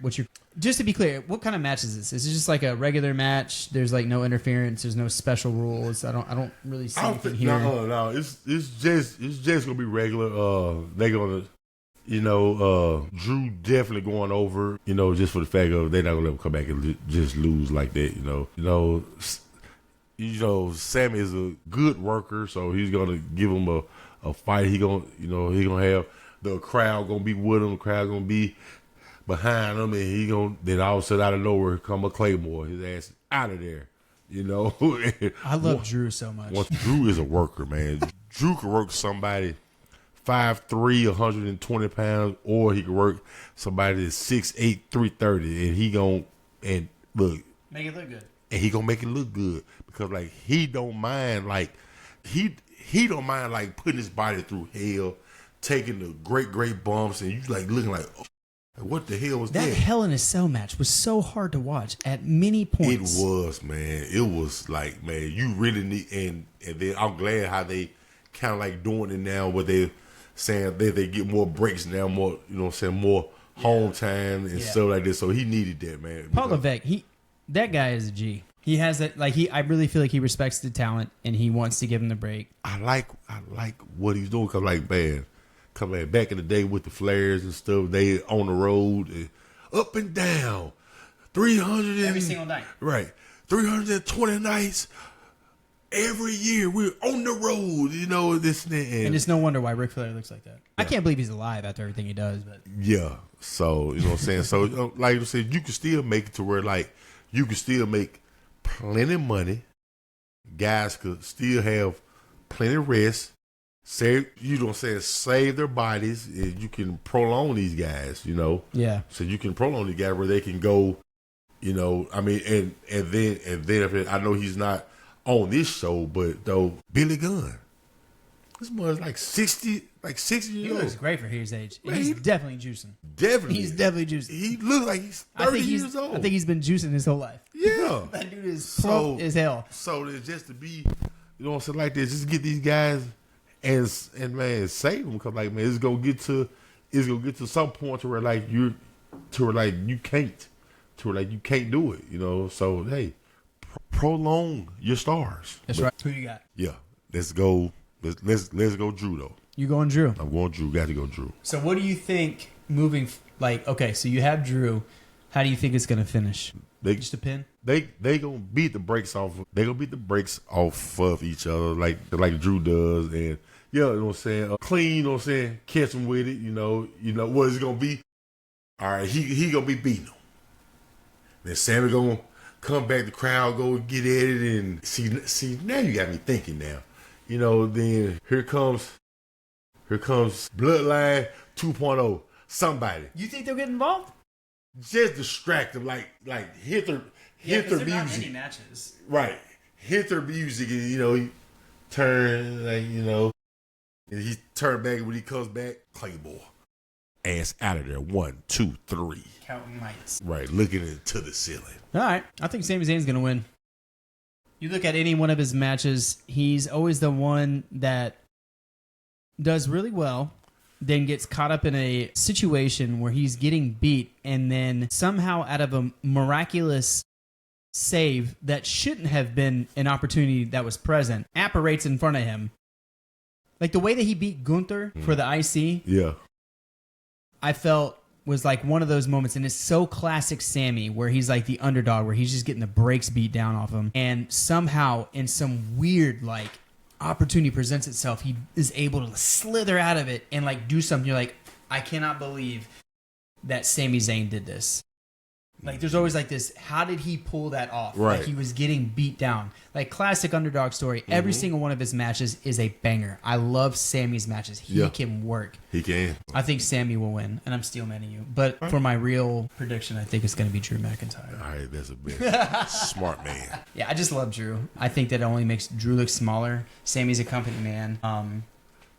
Just to be clear, what kind of match is this? Is it just like a regular match? There's like no interference. There's no special rules. I don't really see anything here. No. It's just gonna be regular. They gonna, Drew definitely going over. Just for the fact of they're not gonna let him come back and just lose like that. Sammy is a good worker, so he's gonna give him a fight. He gonna have. The crowd gonna be with him. The crowd gonna be behind him, and then all of a sudden out of nowhere come a Claymore. His ass is out of there. I love Drew so much. Drew is a worker, man. Drew can work somebody 5'3", 120 pounds, or he can work somebody that's 6'8", 330, and he gonna make it look good. And he gonna make it look good because like he don't mind he don't mind like putting his body through hell. Taking the great bumps, and you like looking like, oh, what the hell was that? That Hell in a Cell match was so hard to watch at many points. It was, man. It was like, man, you really need, and then I'm glad how they kind of like doing it now, where they saying they get more breaks now, more more home time and stuff like this. So he needed that, man. Paul Levesque, that guy is a G. He has that, like I really feel like he respects the talent and he wants to give him the break. I like what he's doing because, like, man. Coming back in the day with the flares and stuff, they on the road, and up and down, 300 every single night, right? 320 nights every year. We're on the road, this and it's no wonder why Ric Flair looks like that. Yeah. I can't believe he's alive after everything he does, but yeah. So you know what I'm saying. So like I said, you can still make it to where like you can still make plenty of money. Guys could still have plenty of rest. Save their bodies, and you can prolong these guys, Yeah. So you can prolong the guy where they can go, I mean, and then if I know he's not on this show, but though Billy Gunn, this boy's like 60 years old. He looks great for his age. Man, he's definitely juicing. He's definitely juicing. He looks like he's 30 years old. I think he's been juicing his whole life. Yeah. That dude is plump as hell. So it's just to be, like this, just get these guys. And man, save them because like man, it's gonna get to some point to where like you can't do it, So hey, prolong your stars. That's right. Who you got? Yeah, let's go. Let's go, Drew though. You going Drew? I'm going Drew. Got to go Drew. So what do you think moving? Like okay, so you have Drew. How do you think it's gonna finish? Just a pin? They gonna beat the brakes off. They gonna beat the brakes off of each other like Drew does and. Yeah, you know what I'm saying? Clean, you know what I'm saying? Catch him with it, you know what it's going to be. All right, he going to be beating him. Then Sammy going to come back, the crowd go get at it, and see now you got me thinking now. You know, then here comes Bloodline 2.0. Somebody. You think they'll get involved? Just distract them, like hit their music. Not any matches. Right. Hit their music, and he turn, and he turn back. When he comes back, Claymore. Ass out of there. 1, 2, 3. Counting mites. Right, looking into the ceiling. All right. I think Sami Zayn's going to win. You look at any one of his matches, he's always the one that does really well, then gets caught up in a situation where he's getting beat, and then somehow out of a miraculous save that shouldn't have been an opportunity that was present, apparates in front of him. Like the way that he beat Gunther for the IC. Yeah. I felt was like one of those moments, and it's so classic Sammy, where he's like the underdog, where he's just getting the brakes beat down off him, and somehow in some weird like opportunity presents itself, he is able to slither out of it and like do something. You're like, I cannot believe that Sami Zayn did this. Like there's always like this, how did he pull that off? Right. Like he was getting beat down. Like classic underdog story. Every single one of his matches is a banger. I love Sammy's matches. He can work. He can. I think Sammy will win, and I'm still mad at you. But for my real prediction, I think it's going to be Drew McIntyre. All right, that's a bit smart man. Yeah, I just love Drew. I think that it only makes Drew look smaller. Sammy's a company man. And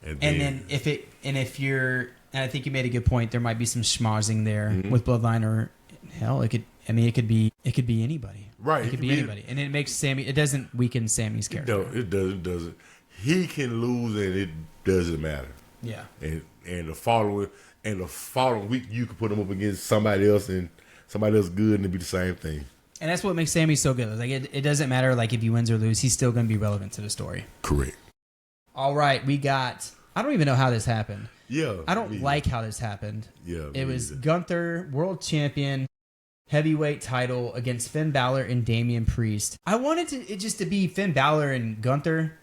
I think you made a good point. There might be some schmozzing there with Bloodline, or hell, it could be anybody. Right. It could be anybody. And it makes Sammy, it doesn't weaken Sammy's character. No, it doesn't. He can lose and it doesn't matter. Yeah. And the following week you can put him up against somebody else, and somebody else good, and it'd be the same thing. And that's what makes Sammy so good. Like it doesn't matter like if he wins or lose, he's still going to be relevant to the story. Correct. All right, we got, I don't even know how this happened. Yeah. I don't like how this happened. Yeah. It was Gunther, world champion, heavyweight title against Finn Balor and Damian Priest. I wanted it just to be Finn Balor and Gunther.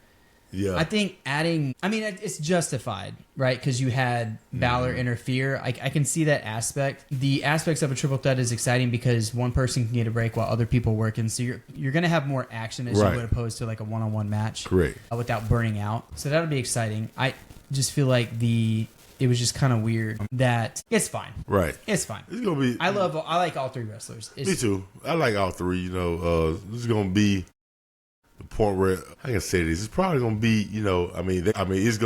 Yeah. I think it's justified, right? Because you had Balor interfere. I can see that aspect. The aspects of a triple threat is exciting because one person can get a break while other people work, and so you're going to have more action as you would opposed to like a one-on-one match. Correct. Without burning out. So that'll be exciting. I just feel like it was just kind of weird that it's fine. Right. It's fine. It's gonna be. I like all three wrestlers. Me too. I like all three. This is gonna be the point where I can say this. It's probably gonna be. It's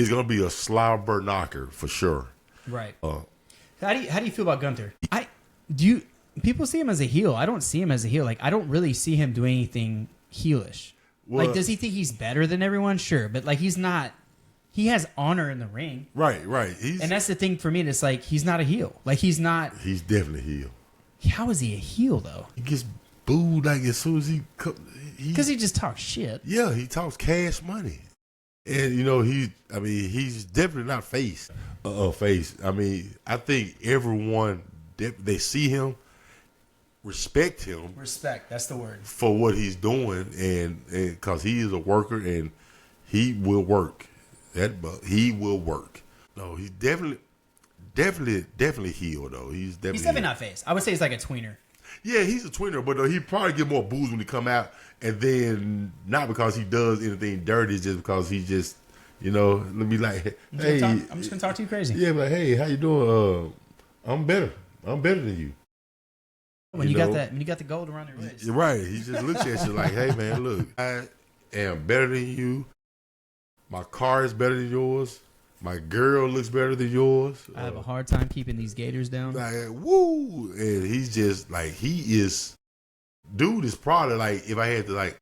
gonna be a slobber knocker for sure. Right. How do you feel about Gunther? People see him as a heel. I don't see him as a heel. Like I don't really see him doing anything heelish. Well, like does he think he's better than everyone? Sure, but like he's not. He has honor in the ring. Right. And that's the thing for me. It's like, he's not a heel. Like, he's not. He's definitely a heel. How is he a heel, though? He gets booed like as soon as because he just talks shit. Yeah, he talks cash money. And, he's definitely not face. Face. I think everyone, they see him, respect him. Respect, that's the word. For what he's doing, and because he is a worker, and he will work. He will work. No, he's definitely heel though. He's definitely not face. I would say he's like a tweener. Yeah, he's a tweener, but he probably get more booze when he come out, and then not because he does anything dirty, it's just because he just let me like, hey, I'm just gonna talk to you crazy. Yeah, like, hey, how you doing? I'm better than you. When you got the gold around your waist, right? He just looks at you like, hey man, look, I am better than you. My car is better than yours. My girl looks better than yours. I have a hard time keeping these gators down. Like, woo! And he's just like, dude is probably like, if I had to like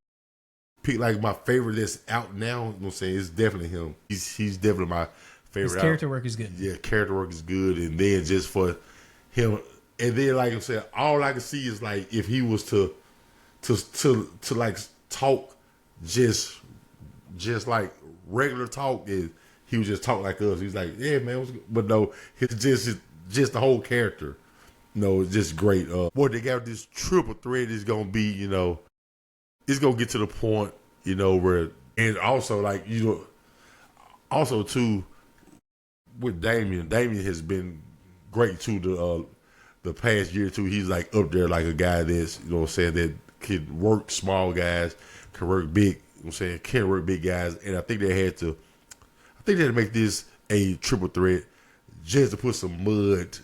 pick like my favorite that's out now, you know what I'm saying, it's definitely him. He's definitely my favorite. His character work is good. Yeah, character work is good. And then just for him, and then like I said, all I can see is like if he was to like talk just like regular talk, is he would just talk like us. He's like, yeah, man, what's good? But no, it's just the whole character. It's just great. Boy, they got this triple threat is gonna be, it's gonna get to the point, where, and also like, also too with Damian has been great too. the past year or two, he's like up there like a guy that's, you know what I'm saying, that could work small guys, can work big, you know what I'm saying, can work big guys. And I think they had to make this a triple threat just to put some mud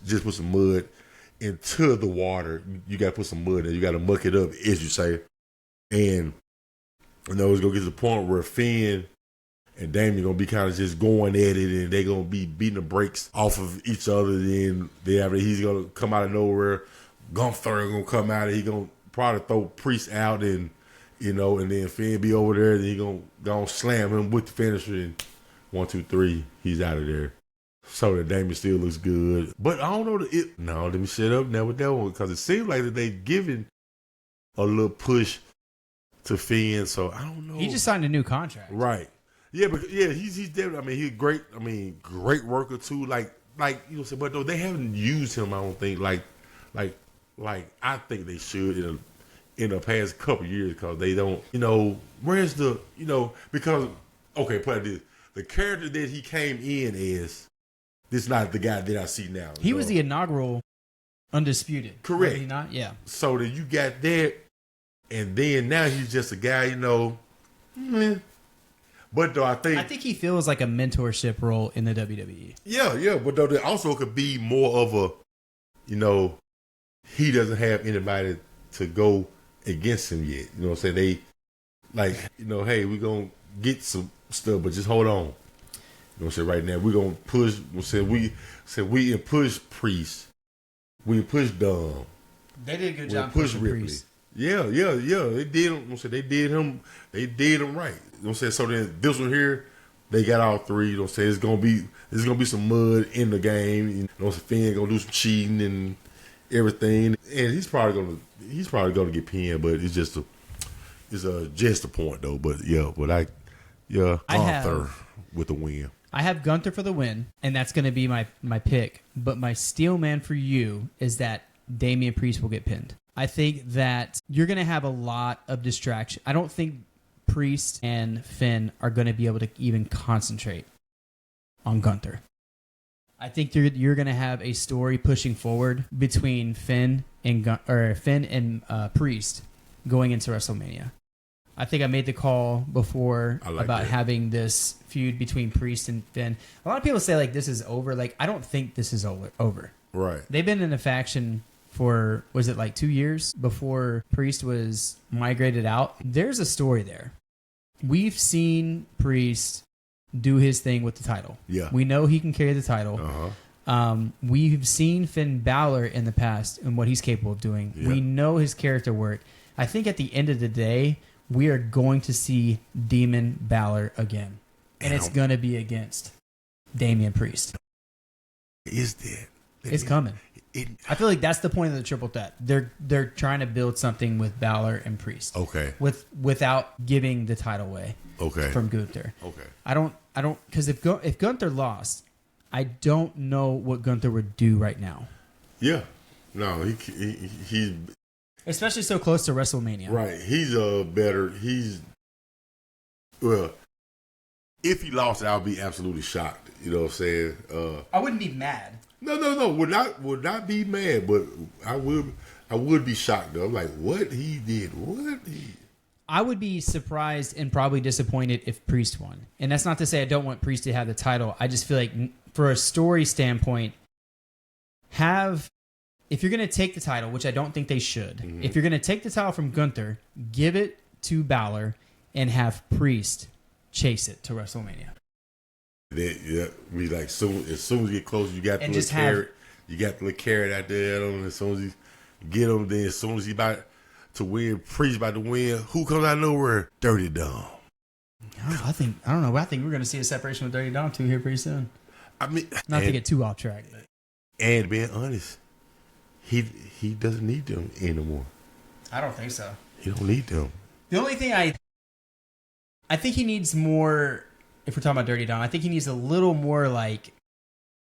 into the water. You got to put some mud in. You got to muck it up, as you say. And, you know, it's going to get to the point where Finn and Damian going to be kind of just going at it, and they're going to be beating the brakes off of each other. Then he's going to come out of nowhere. Gunther going to come out, and he's going to probably throw Priest out, and, you know, and then Finn be over there, and he's going to slam him with the finisher, and 1, 2, 3, he's out of there. So that Damian still looks good. But I don't know. Let me shut up now with that one, because it seems like that they giving a little push to Finn. So I don't know. He just signed a new contract. Right. Yeah, but yeah, he's definitely, I mean, he's great. I mean, great worker too. Like, you know, but though they haven't used him, I don't think, like I think they should in the past couple years, because they don't, you know, where's the, you know, because, okay, put it this, the character that he came in as, this is not the guy that I see now. He was the inaugural Undisputed. Correct. Was he not? Yeah. So then you got that, and then now he's just a guy, you know. But though I think he feels like a mentorship role in the WWE. Yeah. But though there also could be more of a, you know, he doesn't have anybody to go against him yet. You know what I'm saying? They, like, you know, hey, we're going to get some stuff, but just hold on. You know what I'm saying? Right now, we're going to push, we push Priest. We push Dom. They did a good job pushing pushing Ripley. Priest. Yeah. They did him. They did him right. You know what I'm saying? So then this one here, they got all three. You know what I'm saying? It's gonna be some mud in the game. You know what I'm saying? Finn gonna do some cheating and everything. And he's probably gonna get pinned, but it's just a point though. But Arthur with the win. I have Gunther for the win, and that's going to be my pick. But my steel man for you is that Damian Priest will get pinned. I think that you're going to have a lot of distraction. I don't think Priest and Finn are going to be able to even concentrate on Gunther. I think you're going to have a story pushing forward between Finn and Priest going into WrestleMania. I think I made the call before about having this feud between Priest and Finn. A lot of people say like this is over. Like I don't think this is over. Right. They've been in a faction for, was it like 2 years before Priest was migrated out? There's a story there. We've seen Priest do his thing with the title. Yeah. We know he can carry the title. Uh-huh. We've seen Finn Balor in the past and what he's capable of doing. Yeah. We know his character work. I think at the end of the day, we are going to see Demon Balor again. And it's going to be against Damian Priest. Is that? It's coming. I feel like that's the point of the triple threat. They're trying to build something with Balor and Priest. Okay. Without giving the title away. Okay. From Gunther. Okay. I don't because if Gunther lost, I don't know what Gunther would do right now. Yeah. No, he's especially so close to WrestleMania. Right. Well, if he lost, I'll be absolutely shocked. You know what I'm saying? I wouldn't be mad. No. Would not be mad, but I would be shocked though. I'm like, what he did? I would be surprised and probably disappointed if Priest won. And that's not to say I don't want Priest to have the title. I just feel like for a story standpoint, if you're going to take the title, which I don't think they should, mm-hmm. If you're going to take the title from Gunther, give it to Balor and have Priest chase it to WrestleMania. We like as soon as you get close, you got the little carrot. You got the little carrot out there. As soon as you get him, then as soon as he about to win, Priest about to win, who comes out of nowhere? Dirty Dom. I don't know. I think we're going to see a separation with Dirty Dom too here pretty soon. I mean, not to get too off track, but. And being honest, he doesn't need them anymore. I don't think so. He don't need them. The only thing I think he needs more. If we're talking about Dirty Dom, I think he needs a little more like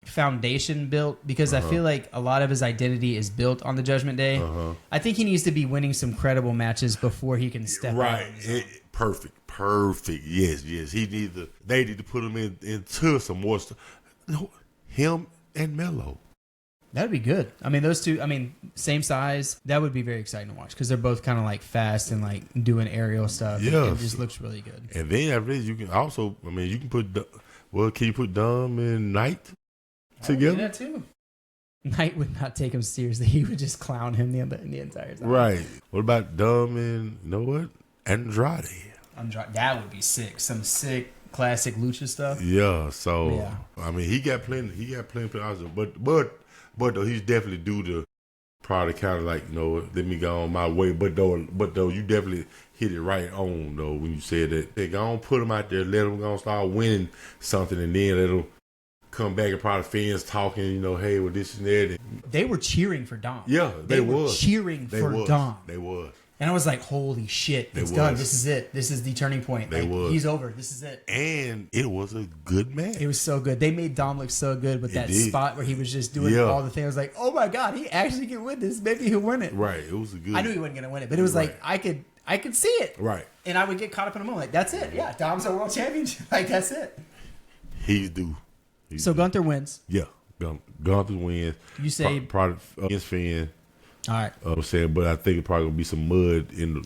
foundation built because I feel like a lot of his identity is built on the Judgment Day. I think he needs to be winning some credible matches before he can step right. Perfect. Yes. They need to put him into some more stuff. No, him and Melo. That would be good. I mean, those two, same size. That would be very exciting to watch because they're both kind of like fast and like doing aerial stuff. Yeah. It just looks really good. And then after this, you can also, you can put, can you put Dom and Knight together? I would do that too. Knight would not take him seriously. He would just clown him the entire time. Right. What about Dom and, you know what? Andrade. That would be sick. Some sick classic lucha stuff. Yeah. So, he got plenty of options. But though, he's definitely due to probably kind of like, let me go on my way. But though, you definitely hit it right on, though, when you said that. They go on, put him out there, let him go on, start winning something, and then let him come back and probably fans talking, hey, well, this and that. They were cheering for Dom. Yeah, they were cheering for Dom. They was. And I was like, holy shit, it's done. This is it. This is the turning point. He's over. This is it. And it was a good match. It was so good. They made Dom look so good with that spot where he was just doing all the things. I was like, oh my God, he actually can win this. Maybe he'll win it. Right. It was a good. I knew he wasn't going to win it, but it was like, I could see it. Right. And I would get caught up in a moment. Like, that's it. Yeah, Dom's our world champion. Like, that's it. He's due. So Gunther wins. Yeah. Gunther wins. You say. Product against Finn. All right. I'm saying, but I think it's probably gonna be some mud in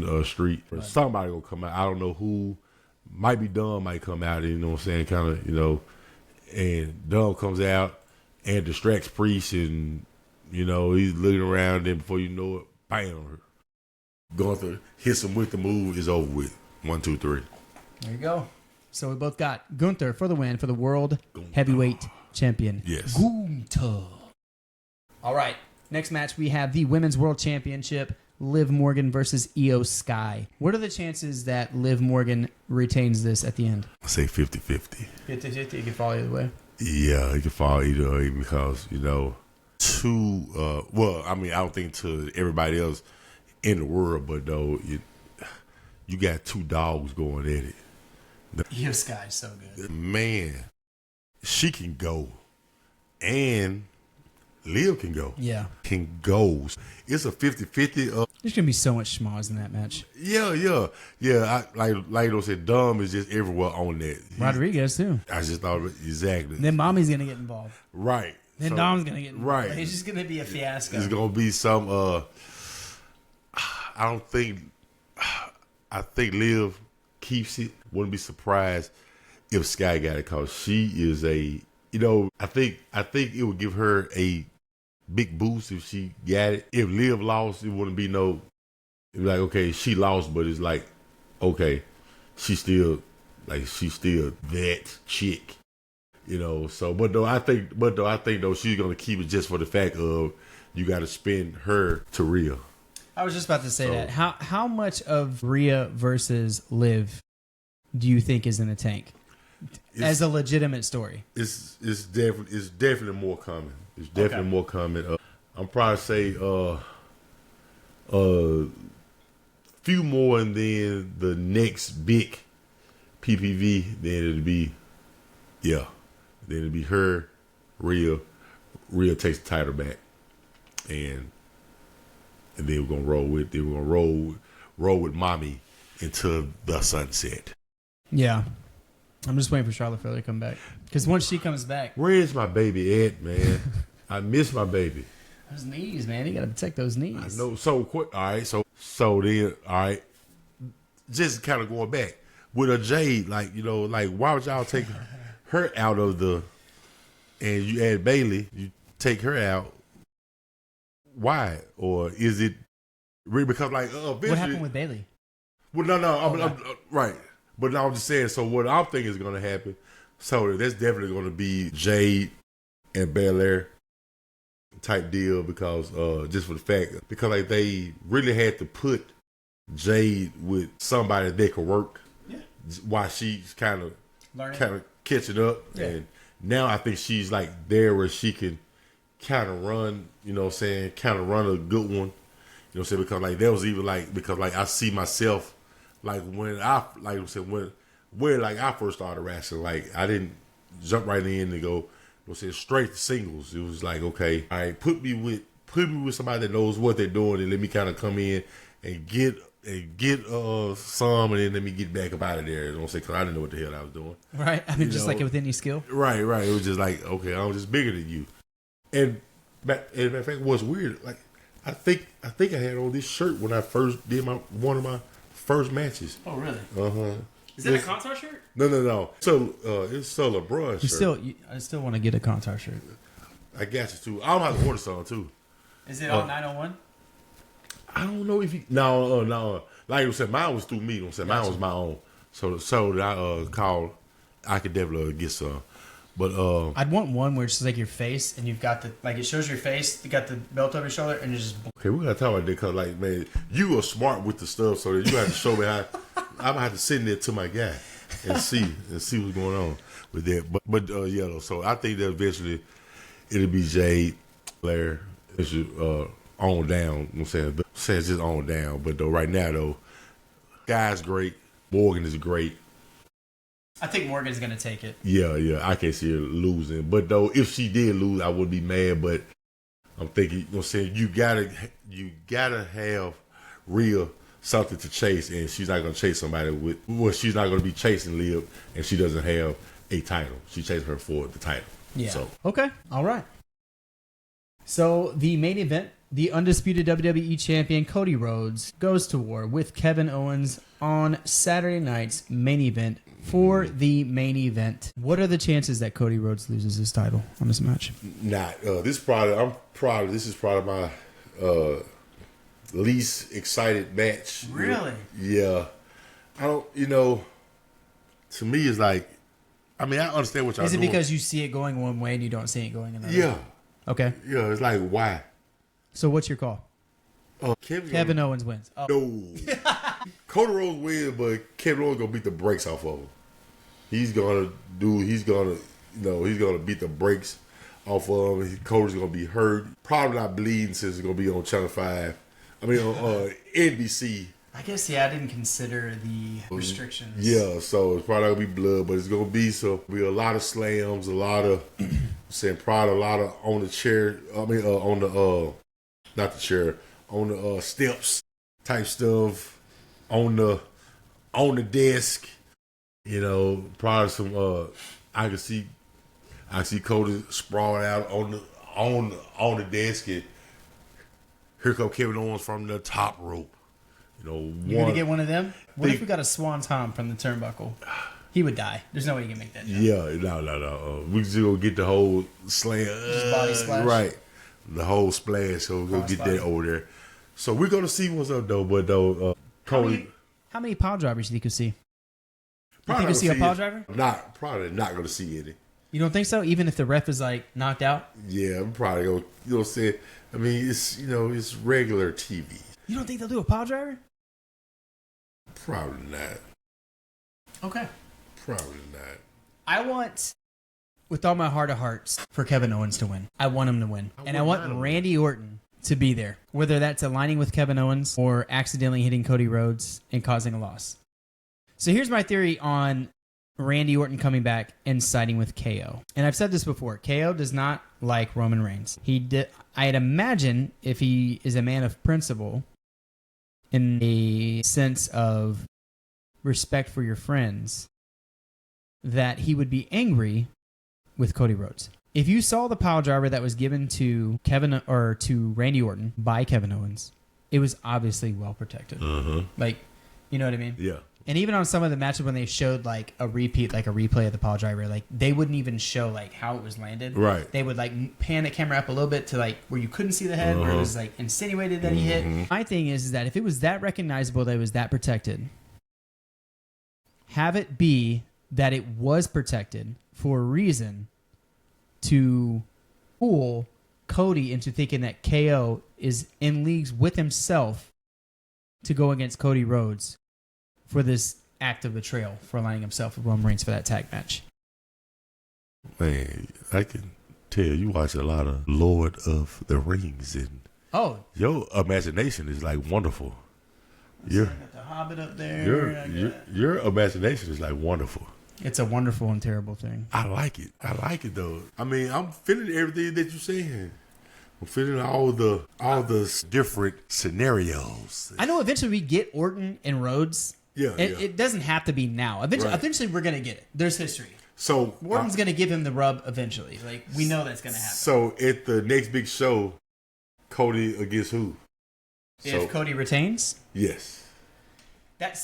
the street. Right. Somebody gonna come out. I don't know who. Might be Dunn. Might come out. You know what I'm saying? Kind of. And Dunn comes out and distracts Priest, and he's looking around. And before you know it, bam! Gunther hits him with the move. Is over with. 1, 2, 3. There you go. So we both got Gunther for the win for the World Heavyweight Champion. Yes. Gunther. All right. Next match, we have the Women's World Championship, Liv Morgan versus Io Sky. What are the chances that Liv Morgan retains this at the end? I say 50-50. 50-50? It can fall either way? Yeah, it can fall either way because, I don't think to everybody else in the world, but though, you got two dogs going at it. Io Sky is so good. Man, she can go. And Liv can go. Yeah. Can go. It's a 50-50. There's going to be so much schmoz in that match. Yeah. Like I said, Dom is just everywhere on that. Rodriguez, too. I just thought exactly. Then Mommy's going to get involved. Right. Then Dom's going to get involved. Right. Like, it's just going to be a fiasco. It's going to be some, I think Liv keeps it. Wouldn't be surprised if Sky got it because she is I think it would give her a big boost if she got it. If Liv lost, it wouldn't be it'd be like, okay, she lost, but it's like, okay, she's still that chick, so, but I think she's going to keep it just for the fact of you got to spin her to Rhea. I was just about to say that. How much of Rhea versus Liv do you think is in the tank as a legitimate story? It's definitely more coming. It's definitely more coming. I'm probably say few more, and then the next big PPV. Then it'll be her, Rhea. Rhea takes the title back, and then we're gonna roll with Mommy into the sunset. Yeah. I'm just waiting for Charlotte Flair to come back. Because once she comes back... Where's my baby at, man? I miss my baby. Those knees, man. You got to protect those knees. I know. So, quick. All right. So then, all right. Just kind of going back. With a Jade, why would y'all take her out of the... And you add Bailey, you take her out. Why? Or is it... Because, eventually... What happened with Bailey? Well, no. I'm right. But now I'm just saying, so what I'm thinking is going to happen, so that's definitely going to be Jade and Belair type deal because just for the fact, because they really had to put Jade with somebody that could work while she's kind of catching up. Yeah. And now I think she's there where she can kind of run, kind of run a good one. Because that was even because I see myself when I first started wrestling, I didn't jump right in and go, straight to singles. It was okay, all right, put me with somebody that knows what they're doing and let me kind of come in and get some, and then let me get back up out of there. Because I didn't know what the hell I was doing. Right. I mean, just like with any skill. Right. It was just okay, I'm just bigger than you. And As a matter of fact, what's weird, like I think I had on this shirt when I first did one of my first matches. Oh, really? Is that a Kontar shirt? No. So it's a LeBron shirt. I still want to get a Kontar shirt. I got you too. I'm about to order some too. Is it on 901? I don't know if you. No. Like I said, mine was through me. Mine was my own. So that I called. I could definitely get some. But I'd want one where it's just like your face and you've got it shows your face, you got the belt over your shoulder, and it's just. Okay, we gotta talk about that because, like, man, you are smart with the stuff, so that you have to show me how. I'm gonna have to send it to my guy and see what's going on with that. But yeah, so I think that eventually it'll be Jade, Blair, it's on down. You know what I'm saying? But saying it's just on down. But though right now though, Guy's great, Morgan is great. I think Morgan's going to take it. Yeah, I can't see her losing. But though, if she did lose, I would be mad. But I'm thinking, you know what I'm saying, you gotta have real something to chase, and she's not gonna chase somebody she's not gonna be chasing Liv, and she doesn't have a title. She chased her for the title. Yeah. So okay, all right. So the main event, the undisputed WWE champion Cody Rhodes goes to war with Kevin Owens on Saturday night's main event. For the main event, what are the chances that Cody Rhodes loses his title on this match? this is probably my least excited match. Really? Yeah. I don't. To me, it's like. I mean, I understand what y'all doing. Is it because you see it going one way and you don't see it going another? Yeah. Okay. Yeah, it's like, why? So what's your call? Kevin Owens wins. Oh. No. Cody Rhodes wins, but Kevin Owens gonna beat the brakes off of him. He's gonna beat the brakes off of him. Cody's gonna be hurt. Probably not bleeding since it's gonna be on Channel 5. I mean, on NBC. I guess, I didn't consider the restrictions. Yeah, so it's probably gonna be blood, but it's gonna be a lot of slams, a lot of probably a lot of on the chair. I mean, on the not the chair, on the steps type stuff, on the desk. Probably some. I see Cody sprawled out on the desk, and here come Kevin Owens from the top rope. You're gonna get one of them? What if we got a swan tom from the turnbuckle? He would die. There's no way you can make that jump. Yeah, no. We just gonna get the whole slam. Just body splash? Right. The whole splash. So we're gonna get that over there. So we're gonna see what's up though. But though, Cody. How many pile drivers do you think you'll see? You Probably think you'll see a pile driver? Probably not gonna see any. You don't think so? Even if the ref is like knocked out? Yeah, I'm probably gonna see it. I mean, it's regular TV. You don't think they'll do a pile driver? Probably not. Okay. Probably not. I want, with all my heart of hearts, for Kevin Owens to win. I want him to win. And I want Randy Orton to be there. Whether that's aligning with Kevin Owens or accidentally hitting Cody Rhodes and causing a loss. So here's my theory on Randy Orton coming back and siding with KO. And I've said this before. KO does not like Roman Reigns. I'd imagine if he is a man of principle, in a sense of respect for your friends, that he would be angry with Cody Rhodes. If you saw the pile driver that was given to to Randy Orton by Kevin Owens, it was obviously well protected. Like, you know what I mean? Yeah. And even on some of the matches when they showed like a replay of the pile driver, like they wouldn't even show like how it was landed. Right. They would like pan the camera up a little bit to like where you couldn't see the head, where it was like insinuated that he hit. My thing is that if it was that recognizable, that it was that protected, have it be that it was protected for a reason to fool Cody into thinking that KO is in leagues with himself to go against Cody Rhodes for this act of betrayal, for aligning himself with Roman Reigns for that tag match. Man, I can tell you watch a lot of Lord of the Rings, and your imagination is like wonderful. Got the Hobbit up there. Your imagination is like wonderful. It's a wonderful and terrible thing. I like it though. I mean, I'm feeling everything that you're saying. I'm feeling all the different scenarios. I know eventually we get Orton and Rhodes. Yeah, It doesn't have to be now. Eventually we're going to get it. There's history. So Orton's going to give him the rub eventually. Like, we know that's going to happen. So at the next big show, Cody against who? If Cody retains? Yes. That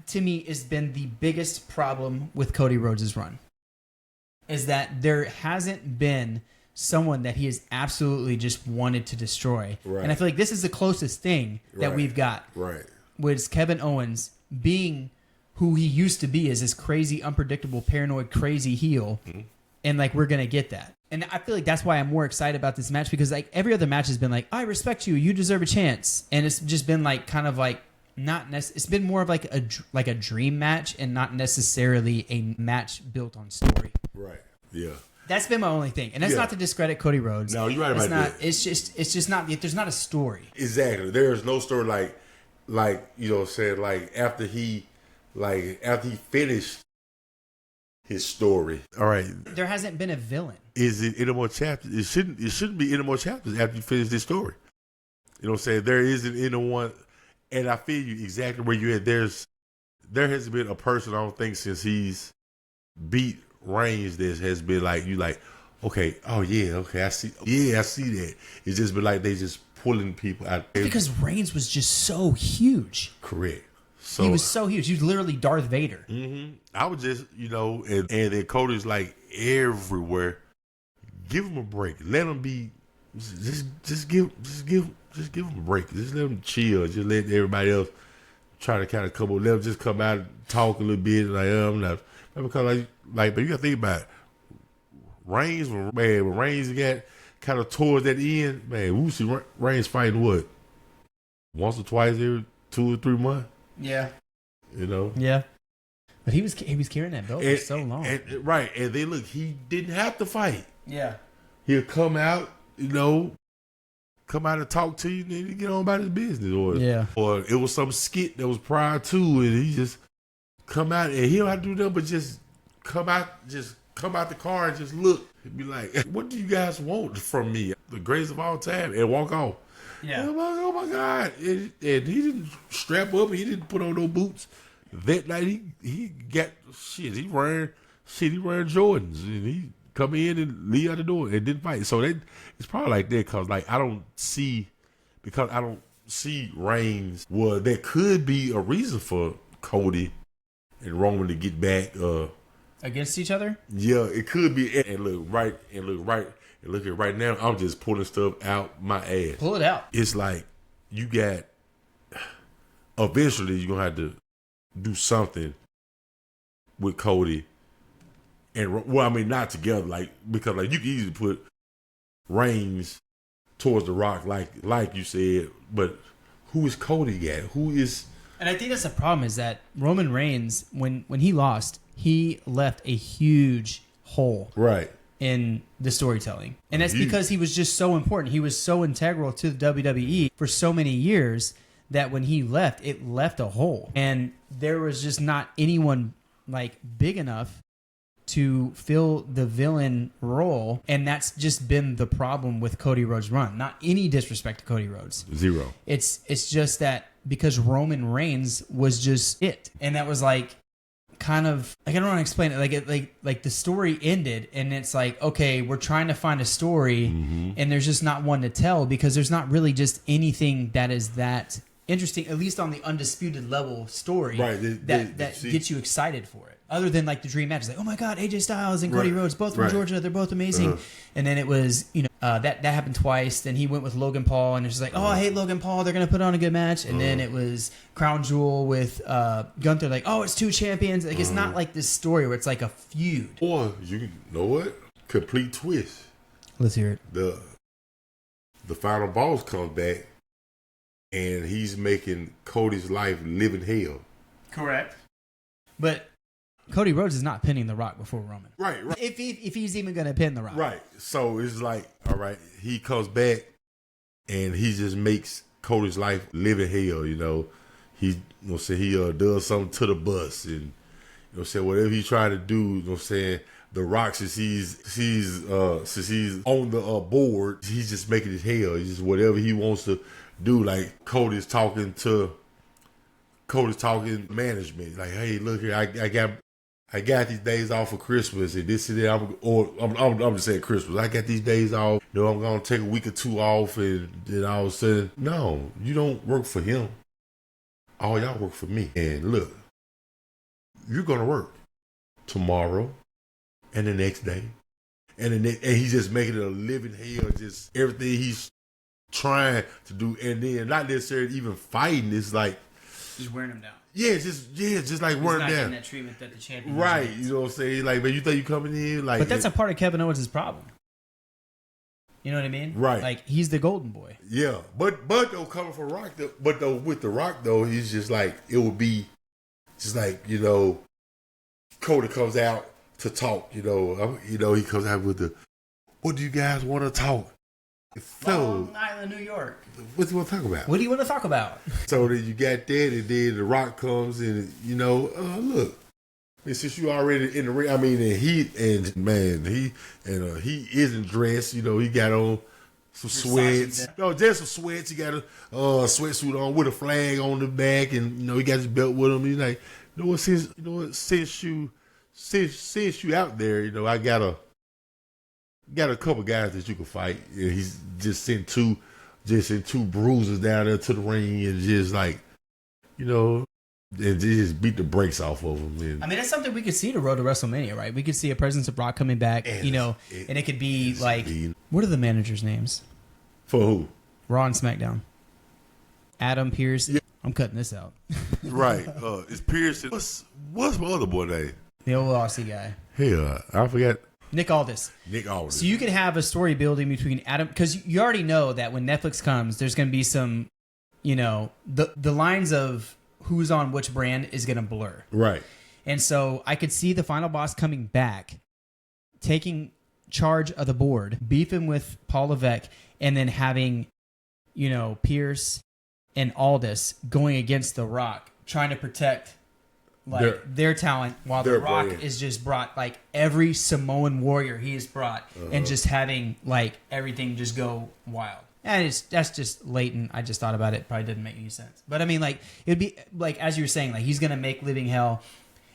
to me has been the biggest problem with Cody Rhodes' run. Is that there hasn't been someone that he has absolutely just wanted to destroy. Right. And I feel like this is the closest thing that we've got. Right. Was Kevin Owens being who he used to be as this crazy, unpredictable, paranoid, crazy heel. Mm-hmm. And like, we're going to get that. And I feel like that's why I'm more excited about this match, because like every other match has been like, I respect you, you deserve a chance. And it's just been like kind of like it's been more of like a dream match and not necessarily a match built on story. Right. Yeah. That's been my only thing. And that's not to discredit Cody Rhodes. No, you're right about that. It's just not, there's not a story. Exactly. There's no story like you know what I'm saying, like after he finished his story. All right. There hasn't been a villain. Is it any more chapters? It shouldn't be any more chapters after you finish this story. You know what I'm saying? There isn't anyone, and I feel you exactly where you're at. There hasn't been a person, I don't think, since he's beat Reigns that has been like, you like, okay, oh yeah, okay, I see that. It's just been like they just pulling people out. Because Reigns was just so huge. Correct. So he was so huge. He was literally Darth Vader. Mm-hmm. I was just, and then Cody's like everywhere. Give him a break. Let him be. Just give him a break. Just let him chill. Just let everybody else try to kind of come on. Let him just come out and talk a little bit. Like, I'm not. Because but you got to think about it. Reigns, when Reigns got kind of towards that end, man, we see Reigns fighting what? Once or twice every 2 or 3 months? Yeah. You know? Yeah. But he was carrying that belt for so long. Right. And then look, he didn't have to fight. Yeah. He'll come out, come out and talk to you, and then he get on about his business. Or it was some skit that was prior to, and he just come out, and he don't have to do nothing but just come out the car and just look and be like, what do you guys want from me? The greatest of all time, and walk off. Yeah. Oh my God. And he didn't strap up, he didn't put on no boots. That night he got he wearing Jordans, and he come in and leave out the door and didn't fight. So it's probably like that, because I don't see Reigns. Well, there could be a reason for Cody and Roman to get back against each other. Yeah, it could be. And look at right now, I'm just pulling stuff out my ass. Pull it out. It's like you got. Eventually, you're gonna have to do something with Cody. And not together, because you can easily put Reigns towards The Rock, like you said. But who is Cody at? Who is? And I think that's the problem, is that Roman Reigns, when he lost, he left a huge hole, right, in the storytelling, and that's because he was just so important. He was so integral to the WWE for so many years that when he left, it left a hole, and there was just not anyone big enough to fill the villain role, and that's just been the problem with Cody Rhodes' run. Not any disrespect to Cody Rhodes. Zero. It's just that because Roman Reigns was just it, and that was kind of I don't want to explain it. Like the story ended, and it's like, okay, we're trying to find a story, and there's just not one to tell, because there's not really just anything that is that interesting, at least on the undisputed level story, right, that gets you excited for it. Other than the dream match, like, oh my God, AJ Styles and Cody Rhodes, both from Georgia, they're both amazing. And then it was, that happened twice. Then he went with Logan Paul, and it's just like, oh, I hate Logan Paul, they're gonna put on a good match. And then it was Crown Jewel with Gunther, like, oh, it's 2 champions. Like, it's not like this story where it's like a feud. Or you know what? Complete twist. Let's hear it. The final boss comes back, and he's making Cody's life living hell. Correct. But Cody Rhodes is not pinning The Rock before Roman. Right. If he's even going to pin The Rock. Right. So it's like, all right, he comes back and he just makes Cody's life living hell, He does something to the bus, and whatever he's trying to do, The Rock, since he's on the board, he's just making it hell. He's just whatever he wants to do. Like Cody's talking management. Like, hey, look here, I got I got these days off for Christmas and this and that. I'm just saying Christmas. I got these days off. You know, I'm going to take a week or two off and then all of a sudden, no, you don't work for him. All y'all work for me. And look, you're going to work tomorrow and the next day. And he's just making it a living hell, just everything he's trying to do. And then not necessarily even fighting. It's like, just wearing him down. Yeah, just like wearing down. Getting that treatment that the champion right, needs. you know what I'm saying? Like, man, you think you coming in like, but that's a part of Kevin Owens' problem. You know what I mean? Right. Like he's the golden boy. Yeah, but though coming from Rock, but though with the Rock though, he's just like it would be, just like Cody comes out to talk. He comes out with the, what do you guys want to talk? Long Island, New York. What do you want to talk about? What do you want to talk about? So then you got that, and then the Rock comes, and look, and since you already in the ring, I mean, and he isn't dressed. He got on some sweats. No, just some sweats. He got a sweatsuit on with a flag on the back, and he got his belt with him. He's like, since you out there, I got a couple guys that you can fight. And he's just sent two bruises down there to the ring and just like, and just beat the brakes off of him. And, I mean, that's something we could see to Road to WrestleMania, right? We could see a presence of Brock coming back, and it could be like, what are the managers' names? For who? Raw and SmackDown. Adam Pearce. Yeah. I'm cutting this out. Right. It's Pearce. What's my other boy name? The old Aussie guy. Hey, I forgot. Nick Aldis. So you could have a story building between Adam, because you already know that when Netflix comes, there's going to be some, the lines of who's on which brand is going to blur. Right. And so I could see the final boss coming back, taking charge of the board, beefing with Paul Levesque, and then having, Pierce and Aldis going against The Rock, trying to protect their talent, while The Rock is just brought like every Samoan warrior he has brought, and just having like everything just go wild. And that's just latent. I just thought about it. Probably didn't make any sense. But I mean, like, it'd be like, as you were saying, like he's gonna make living hell,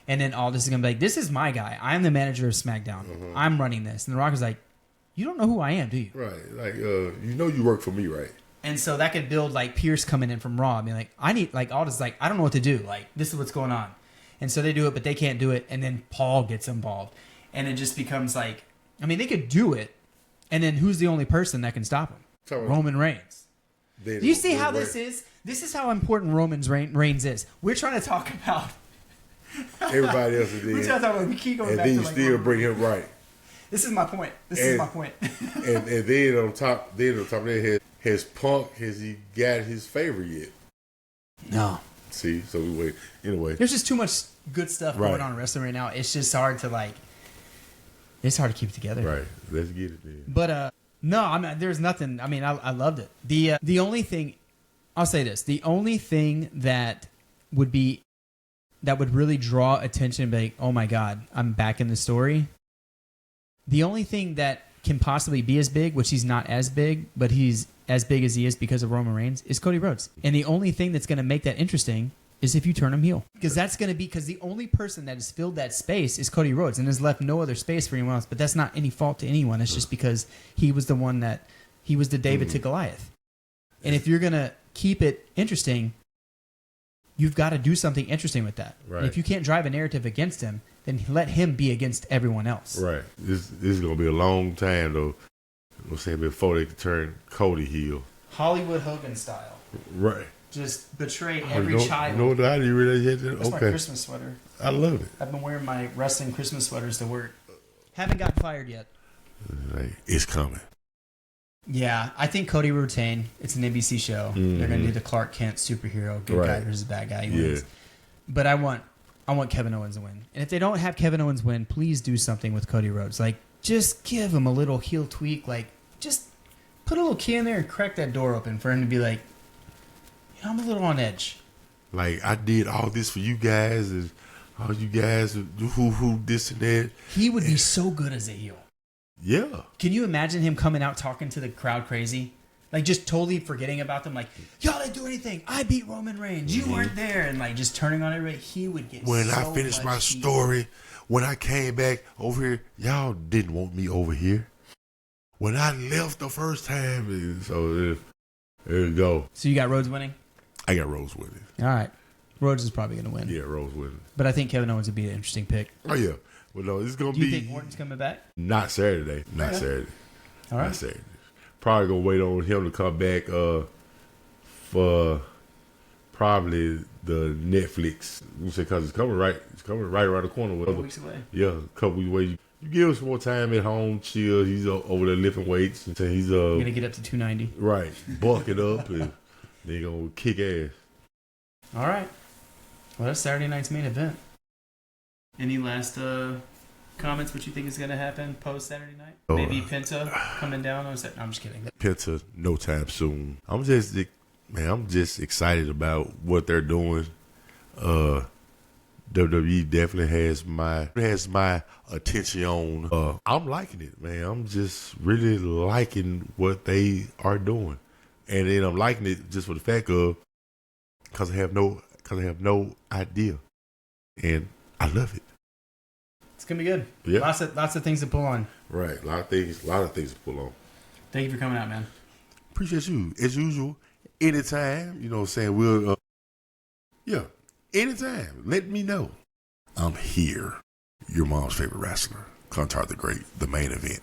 and then all this is gonna be like, this is my guy. I'm the manager of SmackDown. I'm running this. And The Rock is like, you don't know who I am, do you? Right. Like, you work for me, right? And so that could build like Pierce coming in from Raw, being like, I need, like, Aldis, like, I don't know what to do. Like, this is what's going on. And so they do it, but they can't do it. And then Paul gets involved. And it just becomes like, I mean, they could do it. And then who's the only person that can stop him? Roman Reigns. Do you see how this is? This is how important Roman Reigns is. We're trying to talk about everybody else is we're trying to talk about, we keep going and back then to you like still Roman bring him right. This is my point. and then on top of that, has Punk, has he got his favor yet? No. See, so we wait. Anyway, there's just too much good stuff going on in wrestling right now. It's just hard to it's hard to keep it together. Right. Let's get it then. But no, I mean, there's nothing. I mean, I loved it. The only thing, I'll say this: the only thing that would really draw attention, and be like, oh my god, I'm back in the story. The only thing that can possibly be as big, which he's not as big, but he's as big as he is because of Roman Reigns, is Cody Rhodes. And the only thing that's going to make that interesting is if you turn him heel. Because that's going to be, because the only person that has filled that space is Cody Rhodes and has left no other space for anyone else. But that's not any fault to anyone. It's just because he was the one he was the David to Goliath. And if you're going to keep it interesting, you've got to do something interesting with that. Right. And if you can't drive a narrative against him, then let him be against everyone else. Right. This is going to be a long time, though. I'm saying before they can turn Cody heel. Hollywood Hogan style. Right. Just betray every child. No, I didn't realize yet. That's my Christmas sweater. I love it. I've been wearing my wrestling Christmas sweaters to work. Haven't gotten fired yet. It's coming. Yeah, I think Cody will retain. It's an NBC show. Mm-hmm. They're going to do the Clark Kent superhero. Good guy versus bad guy. He wins. But I want Kevin Owens to win. And if they don't have Kevin Owens win, please do something with Cody Rhodes. Like, just give him a little heel tweak. Like, just put a little key in there and crack that door open for him to be like, I'm a little on edge. Like, I did all this for you guys, and all you guys who this and that. He would be so good as a heel. Yeah. Can you imagine him coming out talking to the crowd crazy? Like, just totally forgetting about them. Like, y'all didn't do anything. I beat Roman Reigns. You weren't there. And, like, just turning on everybody. He would get when I finish my story, when I came back over here, y'all didn't want me over here. When I left the first time, so there you go. So you got Rhodes winning? I got Rhodes winning. All right. Rhodes is probably going to win. Yeah, Rhodes winning. But I think Kevin Owens would be an interesting pick. Oh, yeah. Well, no, it's going to Do be... you think Orton's coming back? Not Saturday. Not Okay. Saturday. All right. Not Saturday. Probably going to wait on him to come back for probably the Netflix. Because it's coming right around the corner. A couple weeks away. Yeah, a couple weeks away. You give him some more time at home, chill. He's over there lifting weights. And he's going to get up to 290. right, bulk it up, and they're going to kick ass. All right. Well, that's Saturday night's main event. Any last comments? What you think is going to happen post Saturday night? Maybe Penta coming down on Saturday? No, I'm just kidding. Penta, no time soon. I'm just excited about what they're doing. WWE definitely has my attention. I'm liking it, man. I'm just really liking what they are doing, and then I'm liking it just for the fact of because I have no idea, and I love it. It's gonna be good. Yeah, Lots of things to pull on. right. A lot of things to pull on. Thank you for coming out, man. Appreciate you as usual. Anytime, you know what I'm saying? We'll anytime. Let me know. I'm here. Your mom's favorite wrestler, Kontar the Great, the main event.